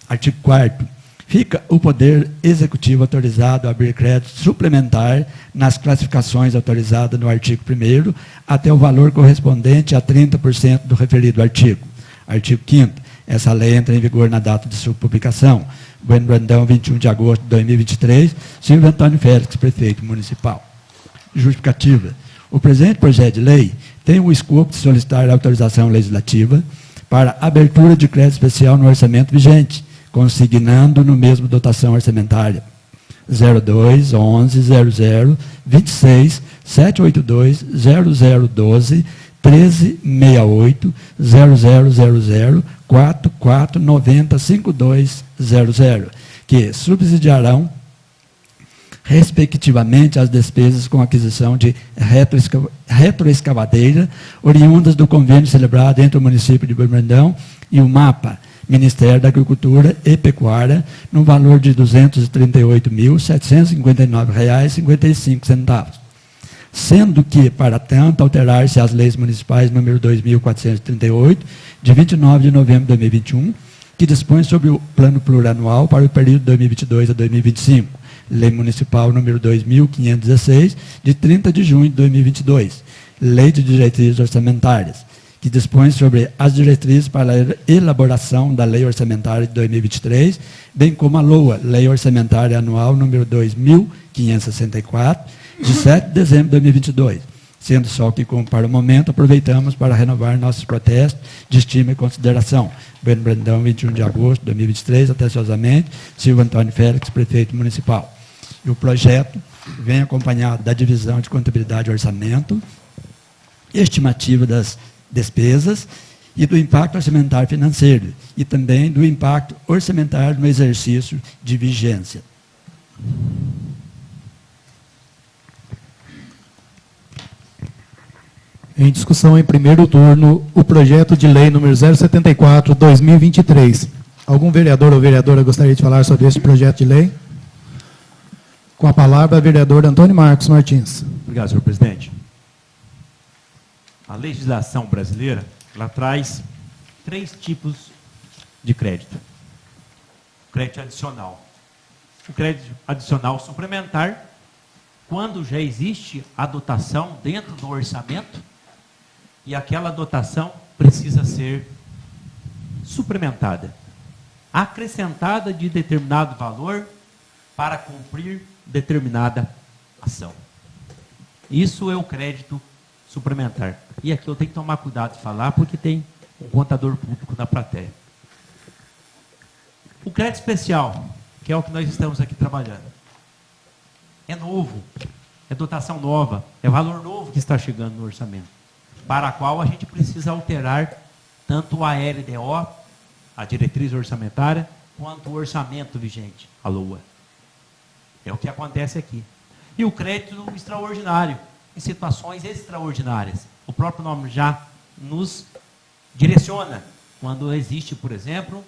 Artigo 4º. Fica o Poder Executivo autorizado a abrir crédito suplementar nas classificações autorizadas no artigo 1º até o valor correspondente a 30% do referido artigo. Artigo 5º. Essa lei entra em vigor na data de sua publicação. Bueno Brandão, 21 de agosto de 2023. Silvio Antônio Félix, prefeito municipal. Justificativa. O presente projeto de lei tem o escopo de solicitar autorização legislativa para abertura de crédito especial no orçamento vigente, consignando no mesmo dotação orçamentária 02 11 00 26 782 0012 1368 0000 4490 5200, que subsidiarão respectivamente as despesas com aquisição de retroescavadeira oriundas do convênio celebrado entre o município de Bueno Brandão e o MAPA, Ministério da Agricultura e Pecuária, no valor de R$ 238.759,55. Sendo que, para tanto, alterar-se as leis municipais número 2.438, de 29 de novembro de 2021, que dispõe sobre o plano plurianual para o período 2022 a 2025, lei municipal número 2.516, de 30 de junho de 2022, lei de diretrizes orçamentárias, que dispõe sobre as diretrizes para a elaboração da lei orçamentária de 2023, bem como a LOA, lei orçamentária anual número 2.564, de 7 de dezembro de 2022, Sendo só que, como para o momento, aproveitamos para renovar nossos protestos de estima e consideração. Bueno Brandão, 21 de agosto de 2023, atenciosamente, Silvio Antônio Félix, prefeito municipal. E o projeto vem acompanhado da divisão de contabilidade e orçamento, estimativa das despesas e do impacto orçamentário financeiro, e também do impacto orçamentário no exercício de vigência. Em discussão em primeiro turno, o projeto de lei número 074/2023. Algum vereador ou vereadora gostaria de falar sobre esse projeto de lei? Com a palavra, o vereador Antônio Marcos Martins. Obrigado, senhor presidente. A legislação brasileira, ela traz 3 tipos de crédito. O crédito adicional. O crédito adicional suplementar, quando já existe a dotação dentro do orçamento e aquela dotação precisa ser suplementada, acrescentada de determinado valor para cumprir determinada ação. Isso é o crédito suplementar. E aqui eu tenho que tomar cuidado de falar, porque tem um contador público na plateia. O crédito especial, que é o que nós estamos aqui trabalhando, é novo, é dotação nova, é valor novo que está chegando no orçamento, para a qual a gente precisa alterar tanto a LDO, a diretriz orçamentária, quanto o orçamento vigente, a LOA. É o que acontece aqui. E o crédito extraordinário, em situações extraordinárias. O próprio nome já nos direciona quando existe, por exemplo,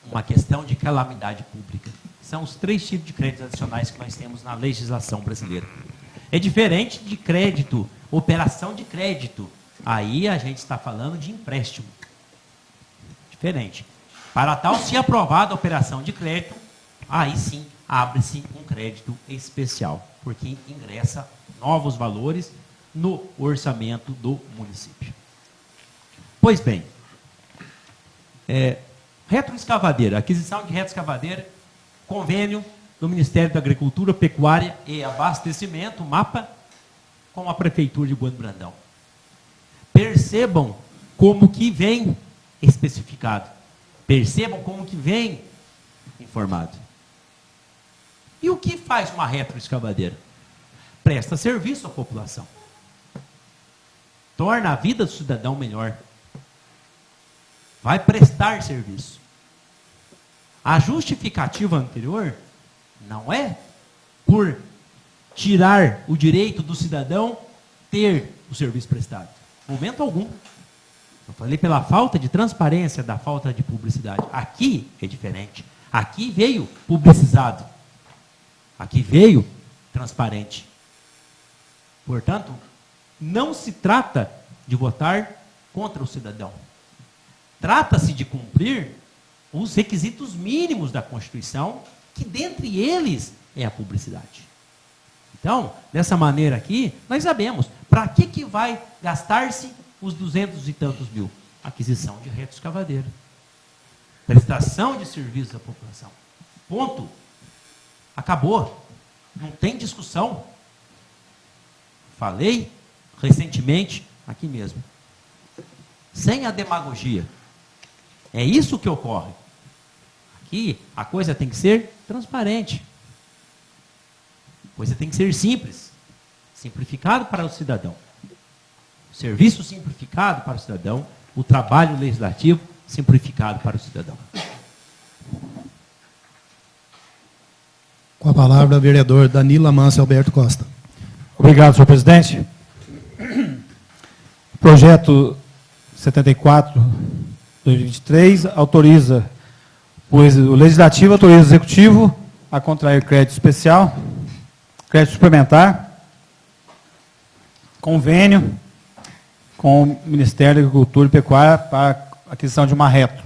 uma questão de calamidade pública. São os 3 tipos de créditos adicionais que nós temos na legislação brasileira. É diferente de crédito, operação de crédito. Aí a gente está falando de empréstimo. Diferente. Para tal, se aprovada a operação de crédito, aí sim abre-se um crédito especial, porque ingressa novos valores no orçamento do município. Pois bem, retroescavadeira, aquisição de retroescavadeira, convênio do Ministério da Agricultura, Pecuária e Abastecimento, MAPA, com a Prefeitura de Bueno Brandão. Percebam como que vem especificado. Percebam como que vem informado. E o que faz uma retroescavadeira? Presta serviço à população. Torna a vida do cidadão melhor. Vai prestar serviço. A justificativa anterior não é por tirar o direito do cidadão ter o serviço prestado. Momento algum. Eu falei pela falta de transparência, da falta de publicidade. Aqui é diferente. Aqui veio publicizado. Aqui veio transparente. Portanto, não se trata de votar contra o cidadão. Trata-se de cumprir os requisitos mínimos da Constituição, que dentre eles é a publicidade. Então, dessa maneira aqui, nós sabemos para que vai gastar-se os 200 e tantos mil. Aquisição de retroescavadeira. Prestação de serviços à população. Ponto. Acabou. Não tem discussão. Falei recentemente, aqui mesmo. Sem a demagogia. É isso que ocorre. Aqui a coisa tem que ser transparente. A coisa tem que ser simples. Simplificado para o cidadão. O serviço simplificado para o cidadão. O trabalho legislativo simplificado para o cidadão. Com a palavra, o vereador Danilo Amâncio Alberto Costa. Obrigado, senhor presidente. O projeto 74/2023 autoriza, pois o Legislativo autoriza o Executivo a contrair crédito especial, crédito suplementar, convênio com o Ministério da Agricultura e Pecuária para a aquisição de uma retro.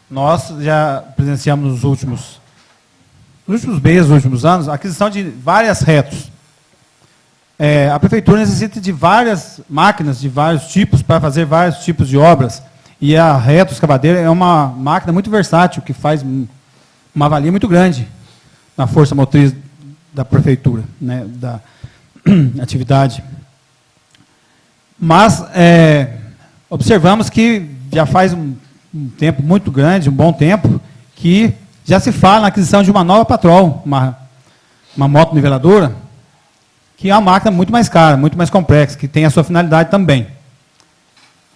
Nós já presenciamos nos últimos meses, nos últimos anos, a aquisição de várias retros. A Prefeitura necessita de várias máquinas, de vários tipos, para fazer vários tipos de obras. E a retroescavadeira é uma máquina muito versátil, que faz uma valia muito grande na força motriz da Prefeitura, né, atividade. Mas observamos que já faz um tempo muito grande, um bom tempo, que já se fala na aquisição de uma nova Patrol, uma moto niveladora, que é uma máquina muito mais cara, muito mais complexa, que tem a sua finalidade também.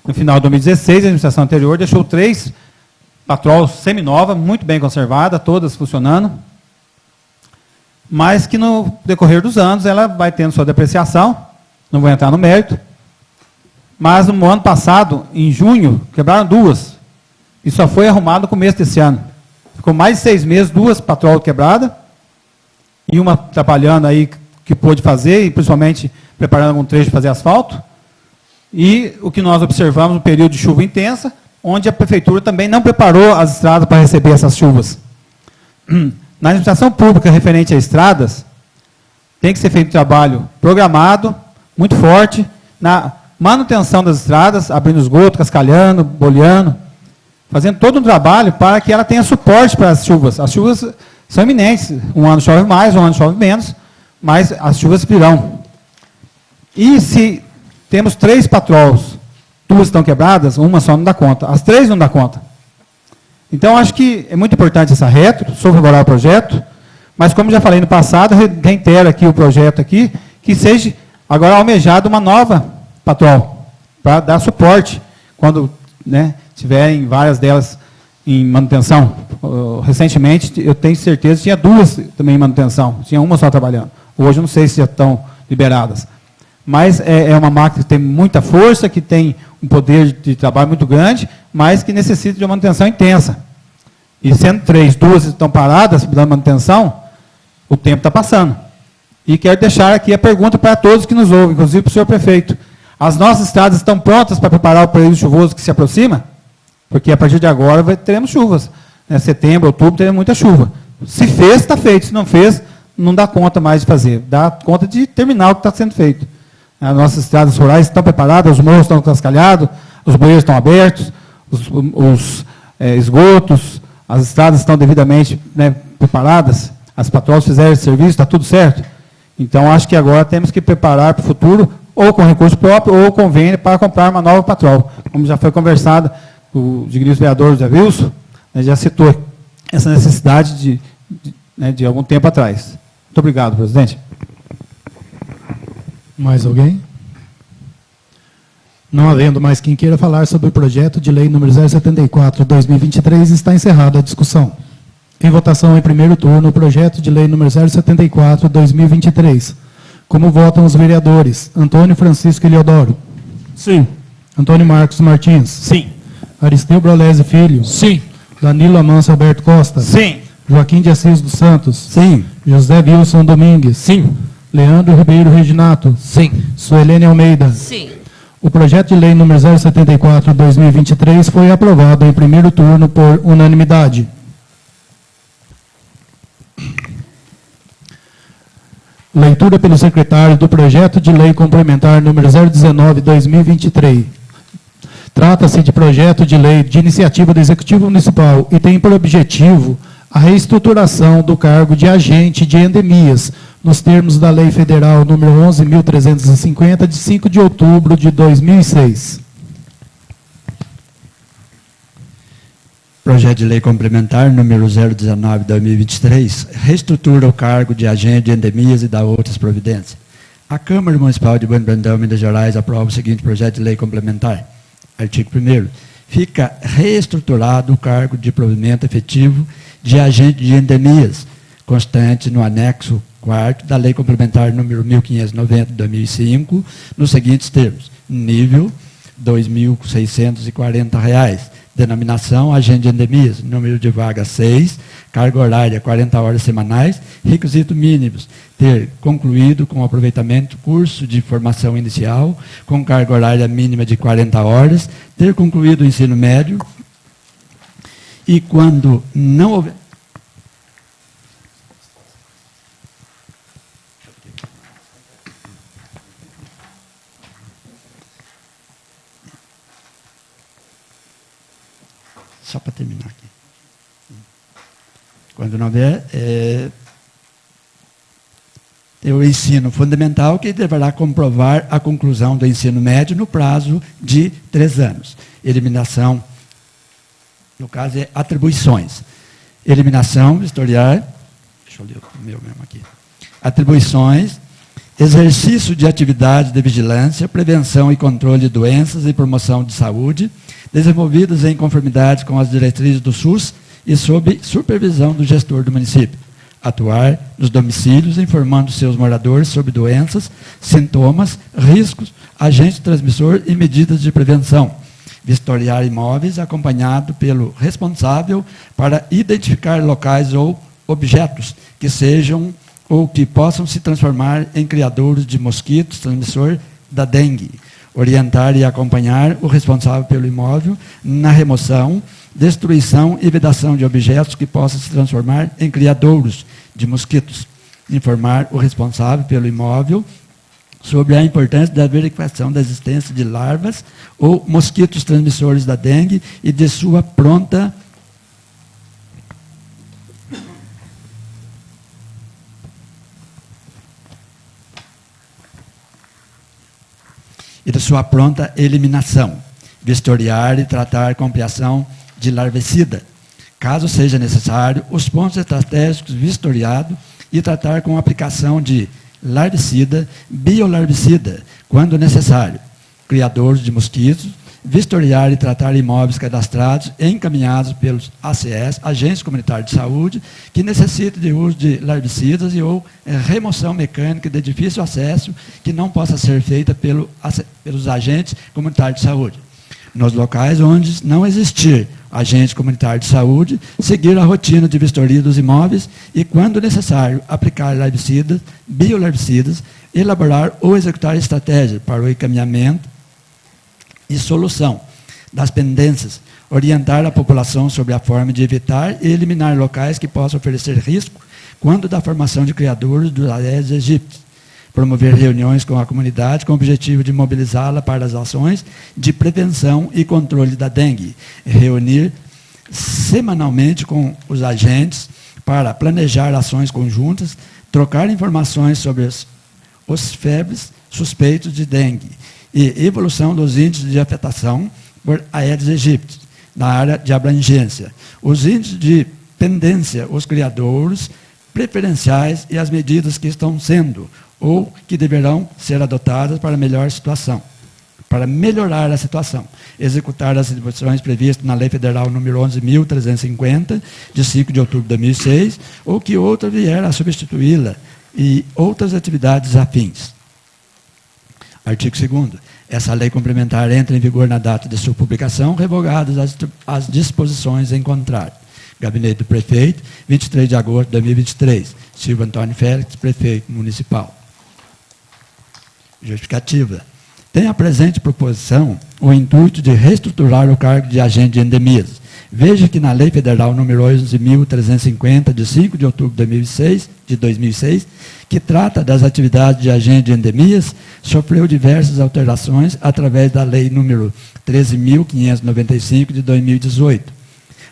No final de 2016, a administração anterior deixou 3 Patrol seminovas, muito bem conservadas, todas funcionando, mas que no decorrer dos anos ela vai tendo sua depreciação, não vou entrar no mérito, mas no ano passado, em junho, quebraram 2, e só foi arrumado no começo desse ano. Ficou mais de 6 meses, 2 Patrol quebradas, e uma trabalhando aí que pôde fazer, e principalmente preparando algum trecho para fazer asfalto. E o que nós observamos no período de chuva intensa, onde a prefeitura também não preparou as estradas para receber essas chuvas. Na administração pública referente a estradas, tem que ser feito um trabalho programado, muito forte, na manutenção das estradas, abrindo esgoto, cascalhando, boleando, fazendo todo um trabalho para que ela tenha suporte para as chuvas. As chuvas são iminentes, um ano chove mais, um ano chove menos, mas as chuvas virão. E se temos 3 Patrols, 2 estão quebradas, uma só não dá conta, as 3 não dá conta. Então, acho que é muito importante essa retro, sou favorável ao projeto, mas como já falei no passado, reitero aqui o projeto aqui, que seja agora almejado uma nova Patrol, para dar suporte, quando tiverem várias delas em manutenção. Recentemente, eu tenho certeza, tinha 2 também em manutenção, tinha uma só trabalhando. Hoje, eu não sei se já estão liberadas. Mas é uma máquina que tem muita força, que tem um poder de trabalho muito grande, mas que necessita de uma manutenção intensa. E sendo 3, 2 estão paradas, dando manutenção, o tempo está passando. E quero deixar aqui a pergunta para todos que nos ouvem, inclusive para o senhor prefeito. As nossas estradas estão prontas para preparar o período chuvoso que se aproxima? Porque a partir de agora teremos chuvas. Setembro, outubro, teremos muita chuva. Se fez, está feito. Se não fez, não dá conta mais de fazer. Dá conta de terminar o que está sendo feito. As nossas estradas rurais estão preparadas, os morros estão cascalhados, os bueiros estão abertos, os esgotos, as estradas estão devidamente preparadas, as patroas fizeram esse serviço, está tudo certo. Então, acho que agora temos que preparar para o futuro, ou com recurso próprio, ou convênio, para comprar uma nova patrol. Como já foi conversado, o digníssimo vereador José Wilson já citou essa necessidade de algum tempo atrás. Muito obrigado, presidente. Mais alguém? Não havendo mais quem queira falar sobre o projeto de lei número 074/2023, está encerrada a discussão. Em votação em primeiro turno, o projeto de lei número 074/2023. Como votam os vereadores? Antônio Francisco Eliodoro. Sim. Antônio Marcos Martins. Sim. Aristeu Brolese Filho. Sim. Danilo Amâncio Alberto Costa. Sim. Joaquim de Assis dos Santos. Sim. José Wilson Domingues. Sim. Leandro Ribeiro Reginato. Sim. Suelene Almeida. Sim. O projeto de lei número 074/2023 foi aprovado em primeiro turno por unanimidade. Leitura pelo secretário do projeto de lei complementar número 019/2023. Trata-se de projeto de lei de iniciativa do Executivo Municipal e tem por objetivo a reestruturação do cargo de agente de endemias, nos termos da Lei Federal número 11.350, de 5 de outubro de 2006. Projeto de lei complementar número 019/2023 reestrutura o cargo de agente de endemias e dá outras providências. A Câmara Municipal de Bueno Brandão, Minas Gerais, aprova o seguinte projeto de lei complementar. Artigo 1º. Fica reestruturado o cargo de provimento efetivo de agente de endemias, constante no anexo 4º da Lei Complementar número 1590/2005, nos seguintes termos: nível R$ 2.640, denominação agente de endemias, número de vagas 6, carga horária 40 horas semanais, requisito mínimos: ter concluído com aproveitamento curso de formação inicial, com carga horária mínima de 40 horas, ter concluído o ensino médio, e quando não houver... Só para terminar aqui. Quando não houver... o ensino fundamental, que deverá comprovar a conclusão do ensino médio no prazo de 3 anos. Eliminação, no caso é atribuições. Eliminação, vistoriar, deixa eu ler o meu mesmo aqui. Atribuições, exercício de atividade de vigilância, prevenção e controle de doenças e promoção de saúde, desenvolvidas em conformidade com as diretrizes do SUS e sob supervisão do gestor do município. Atuar nos domicílios, informando seus moradores sobre doenças, sintomas, riscos, agente transmissor e medidas de prevenção. Vistoriar imóveis, acompanhado pelo responsável para identificar locais ou objetos que sejam ou que possam se transformar em criadouros de mosquitos transmissor da dengue. Orientar e acompanhar o responsável pelo imóvel na remoção, destruição e vedação de objetos que possam se transformar em criadouros de mosquitos. Informar o responsável pelo imóvel sobre a importância da verificação da existência de larvas ou mosquitos transmissores da dengue e de sua pronta eliminação, vistoriar e tratar com ampliação de larvicida. Caso seja necessário, os pontos estratégicos vistoriado e tratar com aplicação de larvicida, biolarvicida, quando necessário. Criadores de mosquitos, vistoriar e tratar imóveis cadastrados e encaminhados pelos ACS, agentes comunitários de saúde, que necessitem de uso de larvicidas e ou remoção mecânica de difícil acesso que não possa ser feita pelos agentes comunitários de saúde. Nos locais onde não existir agente comunitário de saúde, seguir a rotina de vistoria dos imóveis e, quando necessário, aplicar larvicidas, biolarvicidas, elaborar ou executar estratégias para o encaminhamento e solução das pendências, orientar a população sobre a forma de evitar e eliminar locais que possam oferecer risco quando da formação de criadouros dos Aedes aegypti, promover reuniões com a comunidade com o objetivo de mobilizá-la para as ações de prevenção e controle da dengue, reunir semanalmente com os agentes para planejar ações conjuntas, trocar informações sobre os febres suspeitos de dengue, e evolução dos índices de afetação por Aedes aegypti na área de abrangência, os índices de pendência, os criadouros preferenciais e as medidas que estão sendo ou que deverão ser adotadas para melhorar a situação, executar as disposições previstas na Lei Federal número 11.350, de 5 de outubro de 2006, ou que outra vier a substituí-la, e outras atividades afins. Artigo 2º. Essa lei complementar entra em vigor na data de sua publicação, revogadas as disposições em contrário. Gabinete do Prefeito, 23 de agosto de 2023. Silvio Antônio Félix, Prefeito Municipal. Justificativa. Tem a presente proposição o intuito de reestruturar o cargo de agente de endemias. Veja que na Lei Federal número 11.350, de 5 de outubro de 2006, que trata das atividades de agente de endemias, sofreu diversas alterações através da Lei número 13.595, de 2018.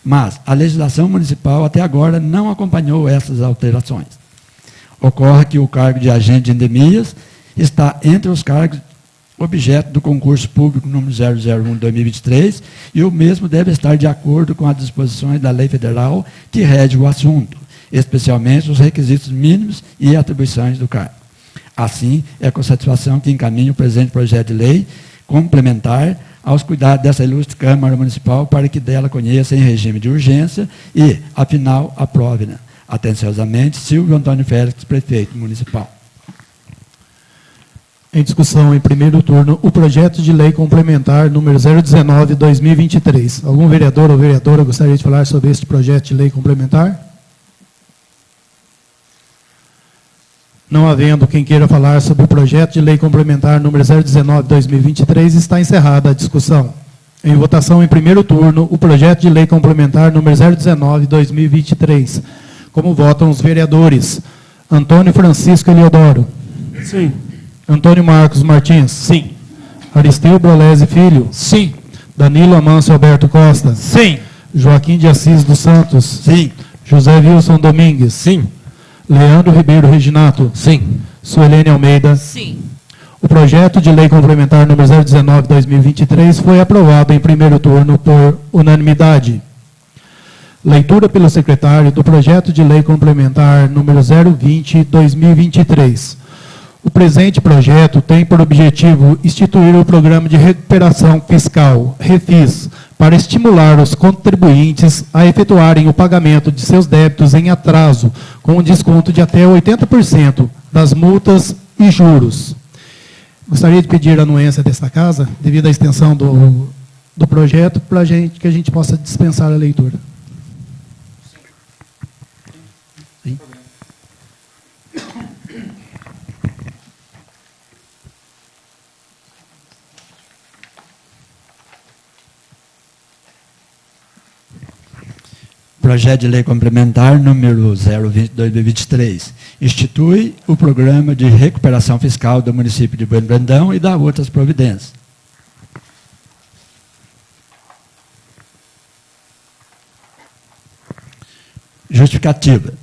Mas a legislação municipal até agora não acompanhou essas alterações. Ocorre que o cargo de agente de endemias está entre os cargos objeto do concurso público número 001/2023, e o mesmo deve estar de acordo com as disposições da lei federal que rege o assunto, especialmente os requisitos mínimos e atribuições do cargo. Assim, é com satisfação que encaminho o presente projeto de lei complementar aos cuidados dessa ilustre Câmara Municipal para que dela conheça em regime de urgência e, afinal, aprove-na. Atenciosamente, Silvio Antônio Félix, Prefeito Municipal. Em discussão em primeiro turno, o projeto de lei complementar número 019/2023. Algum vereador ou vereadora gostaria de falar sobre este projeto de lei complementar? Não havendo quem queira falar sobre o projeto de lei complementar número 019/2023, está encerrada a discussão. Em votação em primeiro turno, o projeto de lei complementar número 019/2023. Como votam os vereadores? Antônio Francisco Eliodoro. Sim. Antônio Marcos Martins. Sim. Aristeu Brolese Filho. Sim. Danilo Amâncio Alberto Costa. Sim. Joaquim de Assis dos Santos. Sim. José Wilson Domingues. Sim. Leandro Ribeiro Reginato. Sim. Suelene Almeida. Sim. O projeto de lei complementar número 019/2023 foi aprovado em primeiro turno por unanimidade. Leitura pelo secretário do projeto de lei complementar número 020/2023. O presente projeto tem por objetivo instituir o Programa de Recuperação Fiscal, REFIS, para estimular os contribuintes a efetuarem o pagamento de seus débitos em atraso, com um desconto de até 80% das multas e juros. Gostaria de pedir a anuência desta casa, devido à extensão do projeto, para que a gente possa dispensar a leitura. Sim. Projeto de lei complementar número 020/2023 institui o programa de recuperação fiscal do município de Bueno Brandão e dá outras providências. Justificativa.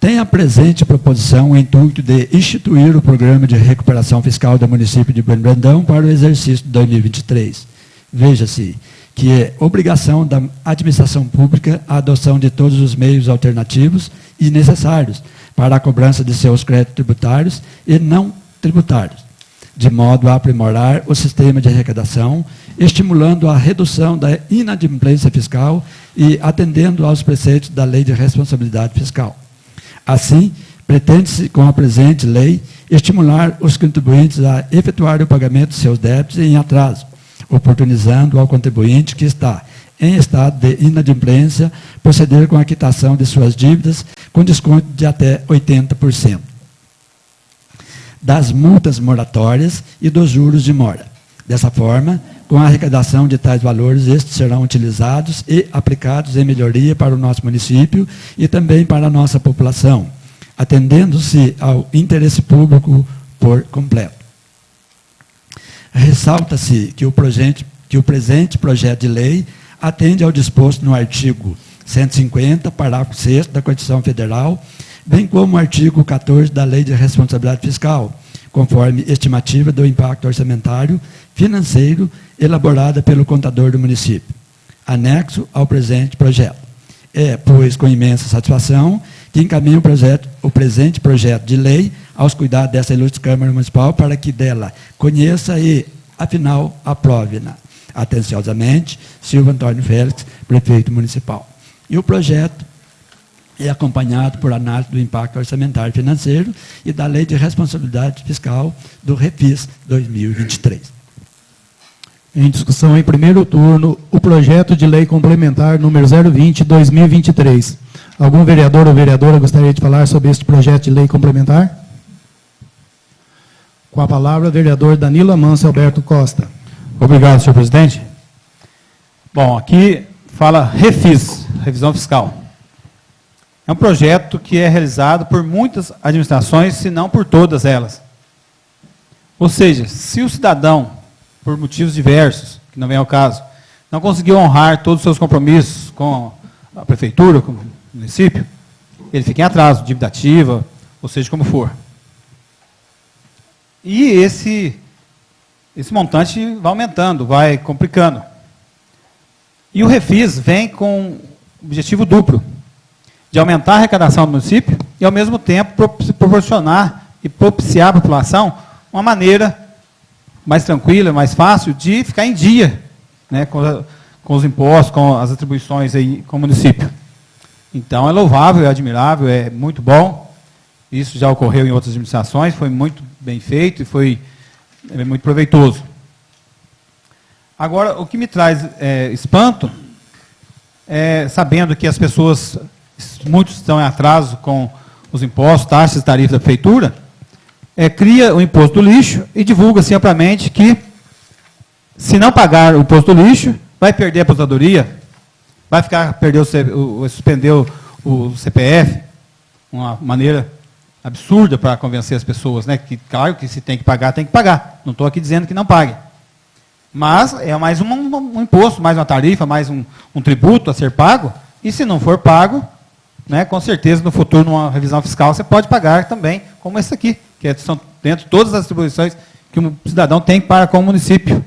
Tem a presente proposição o intuito de instituir o programa de recuperação fiscal do município de Bueno Brandão para o exercício de 2023. Veja-se que é obrigação da administração pública a adoção de todos os meios alternativos e necessários para a cobrança de seus créditos tributários e não tributários, de modo a aprimorar o sistema de arrecadação, estimulando a redução da inadimplência fiscal e atendendo aos preceitos da Lei de Responsabilidade Fiscal. Assim, pretende-se, com a presente lei, estimular os contribuintes a efetuar o pagamento de seus débitos em atraso, oportunizando ao contribuinte que está em estado de inadimplência proceder com a quitação de suas dívidas com desconto de até 80% das multas moratórias e dos juros de mora. Dessa forma, com a arrecadação de tais valores, estes serão utilizados e aplicados em melhoria para o nosso município e também para a nossa população, atendendo-se ao interesse público por completo. Ressalta-se que o presente projeto de lei atende ao disposto no artigo 150, parágrafo 6º da Constituição Federal, bem como o artigo 14 da Lei de Responsabilidade Fiscal, conforme estimativa do impacto orçamentário financeiro elaborada pelo contador do município, anexo ao presente projeto. É, pois, com imensa satisfação que encaminho o presente projeto de lei aos cuidados dessa ilustre Câmara Municipal para que dela conheça e, afinal, aprove-na. Atenciosamente, Silvio Antônio Félix, prefeito municipal. E o projeto é acompanhado por análise do impacto orçamentário e financeiro e da Lei de Responsabilidade Fiscal do REFIS 2023. Em discussão em primeiro turno, o projeto de lei complementar número 020/2023. Algum vereador ou vereadora gostaria de falar sobre este projeto de lei complementar? Com a palavra, o vereador Danilo Amâncio Alberto Costa. Obrigado, senhor presidente. Bom, aqui fala REFIS, Revisão Fiscal. É um projeto que é realizado por muitas administrações, se não por todas elas. Ou seja, se o cidadão, por motivos diversos, que não vem ao caso, não conseguiu honrar todos os seus compromissos com a prefeitura, com o município, ele fica em atraso, dívida ativa, ou seja, como for. E esse montante vai aumentando, vai complicando. E o REFIS vem com objetivo duplo, de aumentar a arrecadação do município e, ao mesmo tempo, proporcionar e propiciar à população uma maneira mais tranquila, mais fácil, de ficar em dia, né, com os impostos, com as atribuições aí com o município. Então, é louvável, é admirável, é muito bom. Isso já ocorreu em outras administrações, foi muito bem feito e foi muito proveitoso. Agora, o que me traz espanto, sabendo que as pessoas, muitos estão em atraso com os impostos, taxas e tarifas da prefeitura, cria o imposto do lixo e divulga-se amplamente que, se não pagar o imposto do lixo, vai perder a aposentadoria, vai suspender o CPF, uma maneira absurda para convencer as pessoas, né? Que, claro que se tem que pagar, tem que pagar. Não estou aqui dizendo que não pague. Mas é mais um imposto, mais uma tarifa, mais um tributo a ser pago, e se não for pago, né, com certeza no futuro, numa revisão fiscal, você pode pagar também, como esse aqui, que são dentro de todas as atribuições que um cidadão tem para com o município.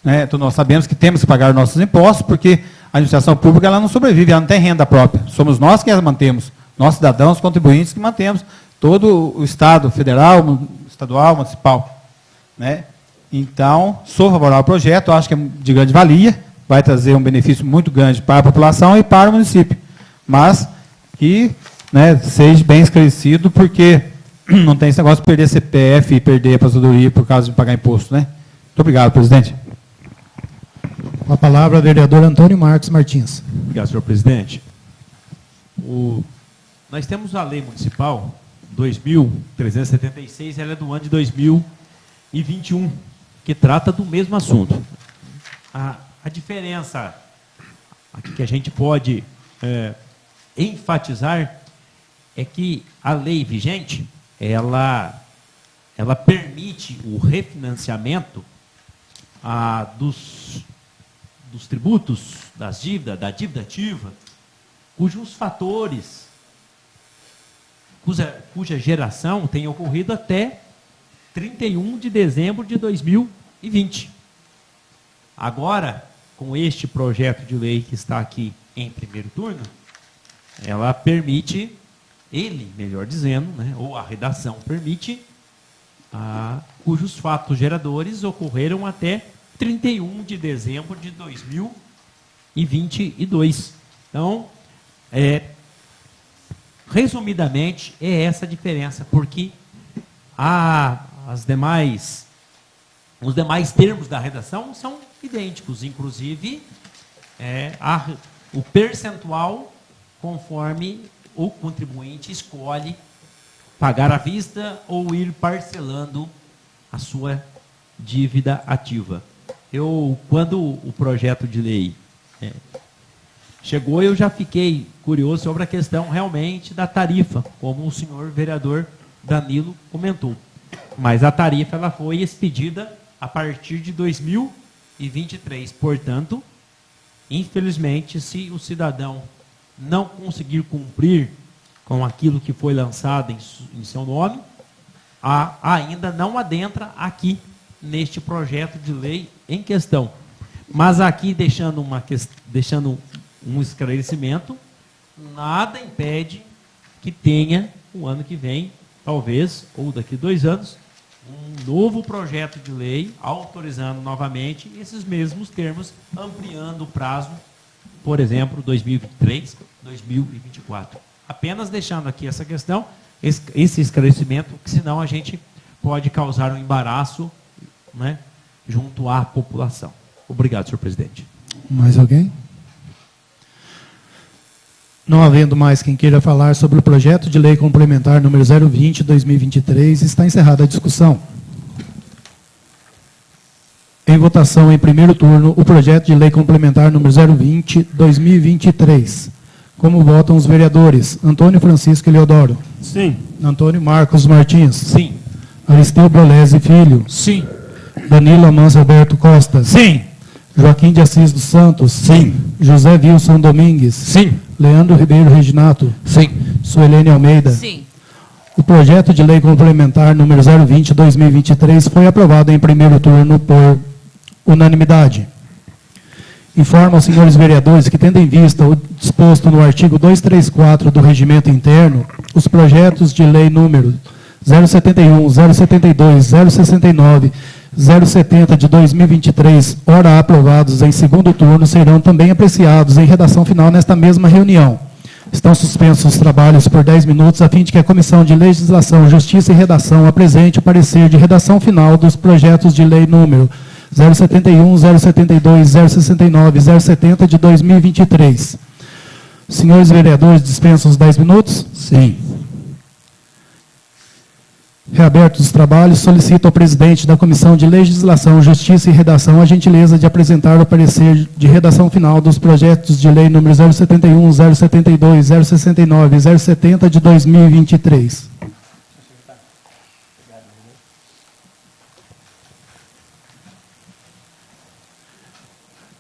Né? Então, nós sabemos que temos que pagar nossos impostos, porque a administração pública ela não sobrevive, ela não tem renda própria. Somos nós que as mantemos, nós cidadãos, contribuintes, que mantemos todo o Estado, federal, estadual, municipal. Né? Então, sou favorável ao projeto, acho que é de grande valia, vai trazer um benefício muito grande para a população e para o município. Mas que, né, seja bem esclarecido, porque não tem esse negócio de perder CPF e perder a aposentadoria por causa de pagar imposto. Né? Muito obrigado, presidente. Com a palavra, o vereador Antônio Marcos Martins. Obrigado, senhor presidente. Nós temos a lei municipal 2.376, ela é do ano de 2021, que trata do mesmo assunto. A diferença aqui que a gente pode enfatizar é que a lei vigente, ela permite o refinanciamento dos tributos, da dívida ativa, cujos fatores, cuja geração tem ocorrido até 31 de dezembro de 2020. Agora, com este projeto de lei que está aqui em primeiro turno, ela permite, melhor dizendo, né, ou a redação permite, cujos fatos geradores ocorreram até 31 de dezembro de 2022. Então, resumidamente, é essa a diferença, porque os demais termos da redação são idênticos, inclusive o percentual conforme o contribuinte escolhe pagar à vista ou ir parcelando a sua dívida ativa. Quando o projeto de lei chegou, eu já fiquei curioso sobre a questão realmente da tarifa, como o senhor vereador Danilo comentou. Mas a tarifa ela foi expedida a partir de 2023. Portanto, infelizmente, se o cidadão não conseguir cumprir com aquilo que foi lançado em seu nome, ainda não adentra aqui neste projeto de lei em questão. Mas aqui, deixando um esclarecimento, nada impede que tenha, o ano que vem, talvez, ou daqui a 2 anos, um novo projeto de lei autorizando novamente esses mesmos termos, ampliando o prazo, por exemplo, 2023, 2024. Apenas deixando aqui essa questão, esse esclarecimento, que senão a gente pode causar um embaraço, né, junto à população. Obrigado, senhor presidente. Mais alguém? Não havendo mais quem queira falar sobre o projeto de lei complementar número 020/2023, está encerrada a discussão. Em votação, em primeiro turno, o projeto de lei complementar número 020/2023. Como votam os vereadores? Antônio Francisco Eleodoro. Sim. Antônio Marcos Martins. Sim. Aristeu Brolese Filho. Sim. Danilo Amâncio Alberto Costa. Sim. Joaquim de Assis dos Santos. Sim. José Wilson Domingues. Sim. Leandro Ribeiro Reginato. Sim. Suelene Almeida. Sim. O projeto de lei complementar número 020/2023 foi aprovado em primeiro turno por unanimidade. Informo aos senhores vereadores que, tendo em vista o disposto no artigo 234 do Regimento Interno, os projetos de lei número 071, 072, 069, 070 de 2023, ora aprovados em segundo turno, serão também apreciados em redação final nesta mesma reunião. Estão suspensos os trabalhos por 10 minutos, a fim de que a Comissão de Legislação, Justiça e Redação apresente o parecer de redação final dos projetos de lei número 071, 072, 069, 070 de 2023. Senhores vereadores, dispensam os 10 minutos? Sim. Reabertos os trabalhos, solicito ao presidente da Comissão de Legislação, Justiça e Redação a gentileza de apresentar o parecer de redação final dos projetos de lei número 071, 072, 069 e 070 de 2023.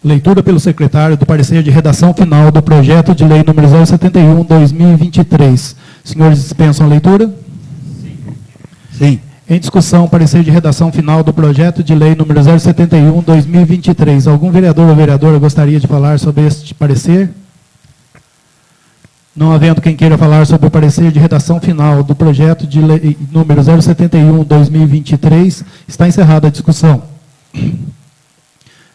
Leitura pelo secretário do parecer de redação final do projeto de lei número 071/2023. Senhores dispensam a leitura? Sim. Em discussão, parecer de redação final do projeto de lei número 071/2023. Algum vereador ou vereadora gostaria de falar sobre este parecer? Não havendo quem queira falar sobre o parecer de redação final do projeto de lei número 071/2023, está encerrada a discussão.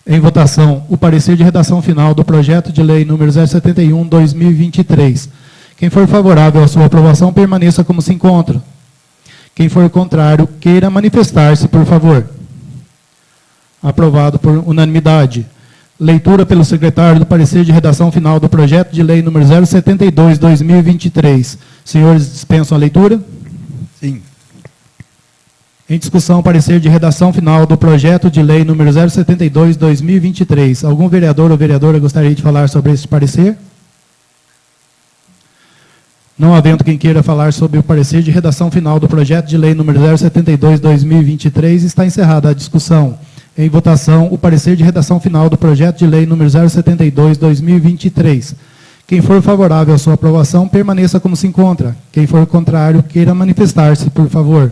Em votação, o parecer de redação final do projeto de lei número 071/2023. Quem for favorável à sua aprovação, permaneça como se encontra. Quem for contrário, queira manifestar-se, por favor. Aprovado por unanimidade. Leitura pelo secretário do parecer de redação final do projeto de lei número 072/2023. Senhores, dispensam a leitura? Sim. Em discussão, parecer de redação final do projeto de lei número 072/2023. Algum vereador ou vereadora gostaria de falar sobre este parecer? Não havendo quem queira falar sobre o parecer de redação final do projeto de lei número 072/2023, está encerrada a discussão. Em votação, o parecer de redação final do projeto de lei número 072/2023. Quem for favorável à sua aprovação, permaneça como se encontra. Quem for contrário, queira manifestar-se, por favor.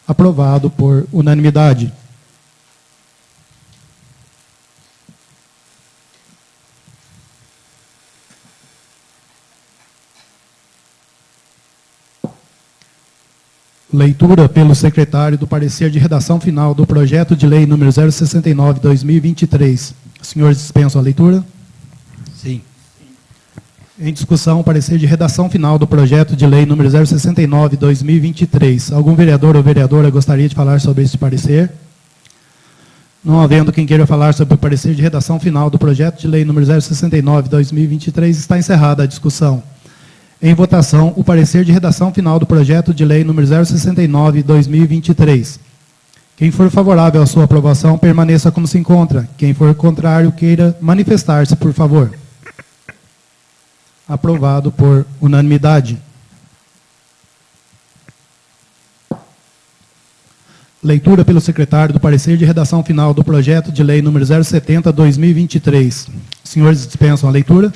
Aprovado por unanimidade. Leitura pelo secretário do parecer de redação final do projeto de lei número 069/2023. Senhores, dispensam a leitura? Sim. Em discussão, parecer de redação final do projeto de lei número 069/2023. Algum vereador ou vereadora gostaria de falar sobre este parecer? Não havendo quem queira falar sobre o parecer de redação final do projeto de lei número 069/2023, está encerrada a discussão. Em votação, o parecer de redação final do projeto de lei número 069/2023. Quem for favorável à sua aprovação, permaneça como se encontra. Quem for contrário, queira manifestar-se, por favor. Aprovado por unanimidade. Leitura pelo secretário do parecer de redação final do projeto de lei número 070/2023. Senhores, dispensam a leitura?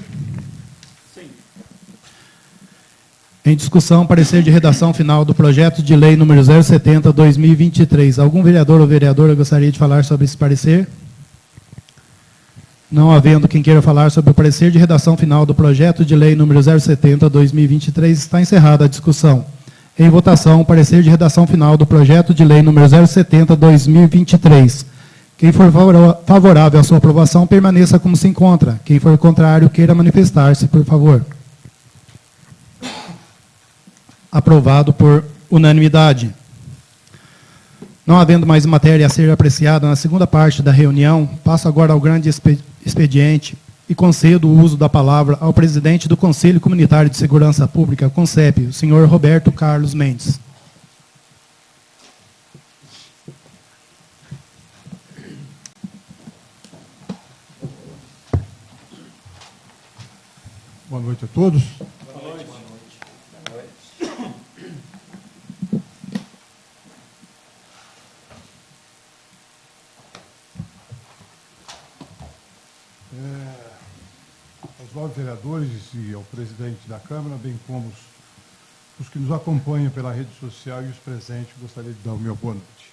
Em discussão, parecer de redação final do projeto de lei número 070/2023. Algum vereador ou vereadora gostaria de falar sobre esse parecer? Não havendo quem queira falar sobre o parecer de redação final do projeto de lei número 070/2023, está encerrada a discussão. Em votação, o parecer de redação final do projeto de lei número 070/2023. Quem for favorável à sua aprovação, permaneça como se encontra. Quem for contrário, queira manifestar-se, por favor. Aprovado por unanimidade. Não havendo mais matéria a ser apreciada na segunda parte da reunião, passo agora ao grande expediente e concedo o uso da palavra ao presidente do Conselho Comunitário de Segurança Pública, CONSEP, o senhor Roberto Carlos Mendes. Boa noite a todos. Aos nove vereadores e ao presidente da Câmara, bem como os que nos acompanham pela rede social e os presentes, gostaria de dar o meu boa noite.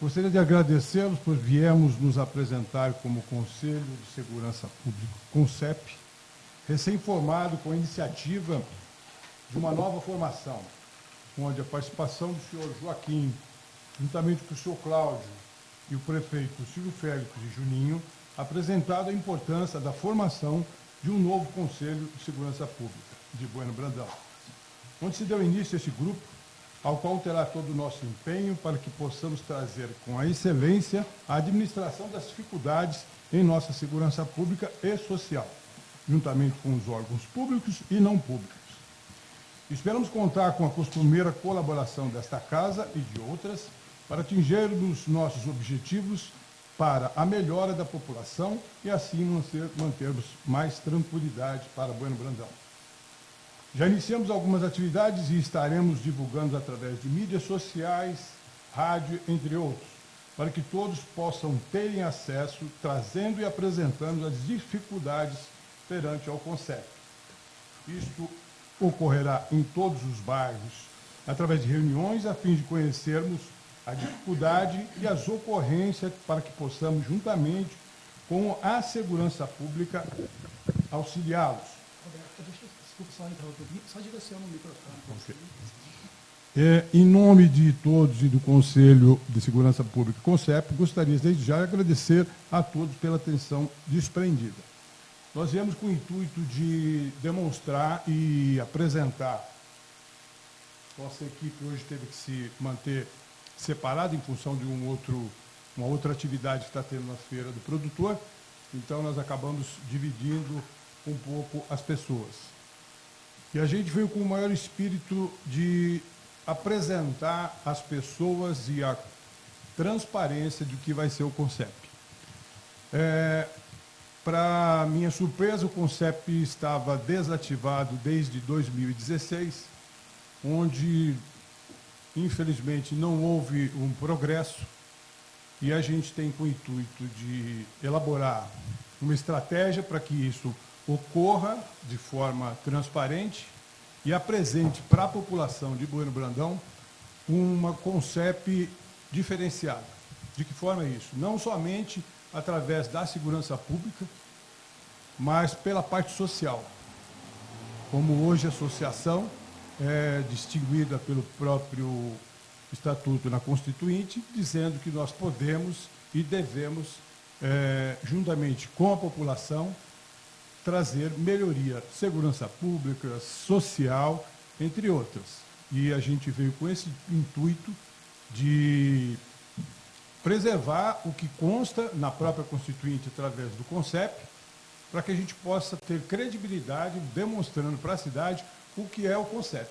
Gostaria de agradecê-los, pois viemos nos apresentar como Conselho de Segurança Pública, CONSEP, recém-formado com a iniciativa de uma nova formação, onde a participação do senhor Joaquim, juntamente com o senhor Cláudio e o prefeito Silvio Félix e Juninho, apresentado a importância da formação de um novo Conselho de Segurança Pública de Bueno Brandão, onde se deu início a esse grupo, ao qual terá todo o nosso empenho para que possamos trazer com a excelência a administração das dificuldades em nossa segurança pública e social, juntamente com os órgãos públicos e não públicos. Esperamos contar com a costumeira colaboração desta Casa e de outras para atingirmos nossos objetivos para a melhora da população e assim mantermos mais tranquilidade para Bueno Brandão. Já iniciamos algumas atividades e estaremos divulgando através de mídias sociais, rádio, entre outros, para que todos possam terem acesso, trazendo e apresentando as dificuldades perante ao CONSEP. Isto ocorrerá em todos os bairros através de reuniões, a fim de conhecermos a dificuldade e as ocorrências para que possamos, juntamente com a segurança pública, auxiliá-los. Desculpa só entrar um pouquinho, só direciona o microfone. Okay. Em nome de todos e do Conselho de Segurança Pública, CONSEP, gostaria desde já de agradecer a todos pela atenção desprendida. Nós viemos com o intuito de demonstrar e apresentar. Nossa equipe hoje teve que se manter separada em função de uma outra atividade que está tendo na Feira do Produtor, então nós acabamos dividindo um pouco as pessoas. E a gente veio com o maior espírito de apresentar às pessoas e a transparência do que vai ser o CONSEP. Para minha surpresa, o CONSEP estava desativado desde 2016, onde, infelizmente, não houve um progresso, e a gente tem com o intuito de elaborar uma estratégia para que isso ocorra de forma transparente e apresente para a população de Bueno Brandão uma CONSEP diferenciada. De que forma é isso? Não somente através da segurança pública, mas pela parte social. Como hoje a associação é distinguida pelo próprio Estatuto na Constituinte, dizendo que nós podemos e devemos, juntamente com a população, trazer melhoria, segurança pública, social, entre outras. E a gente veio com esse intuito de preservar o que consta na própria Constituinte através do CONSEP, para que a gente possa ter credibilidade demonstrando para a cidade o que é o CONSEP.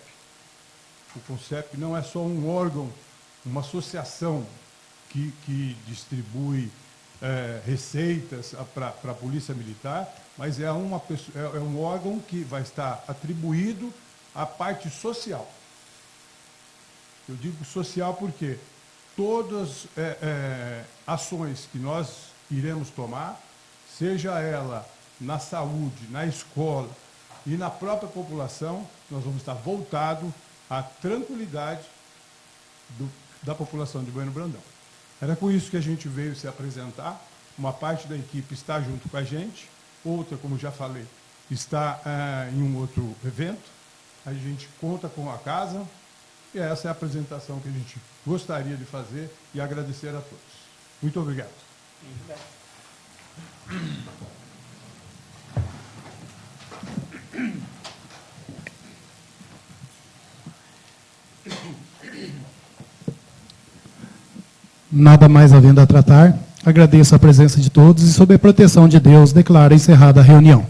O CONSEP não é só um órgão, uma associação que distribui receitas para a Polícia Militar, mas é um órgão que vai estar atribuído à parte social. Eu digo social porque todas ações que nós iremos tomar, seja ela na saúde, na escola e na própria população, nós vamos estar voltados à tranquilidade da população de Bueno Brandão. Era com isso que a gente veio se apresentar. Uma parte da equipe está junto com a gente, outra, como já falei, está em um outro evento. A gente conta com a casa e essa é a apresentação que a gente gostaria de fazer e agradecer a todos. Muito obrigado. Nada mais havendo a tratar, agradeço a presença de todos e, sob a proteção de Deus, declaro encerrada a reunião.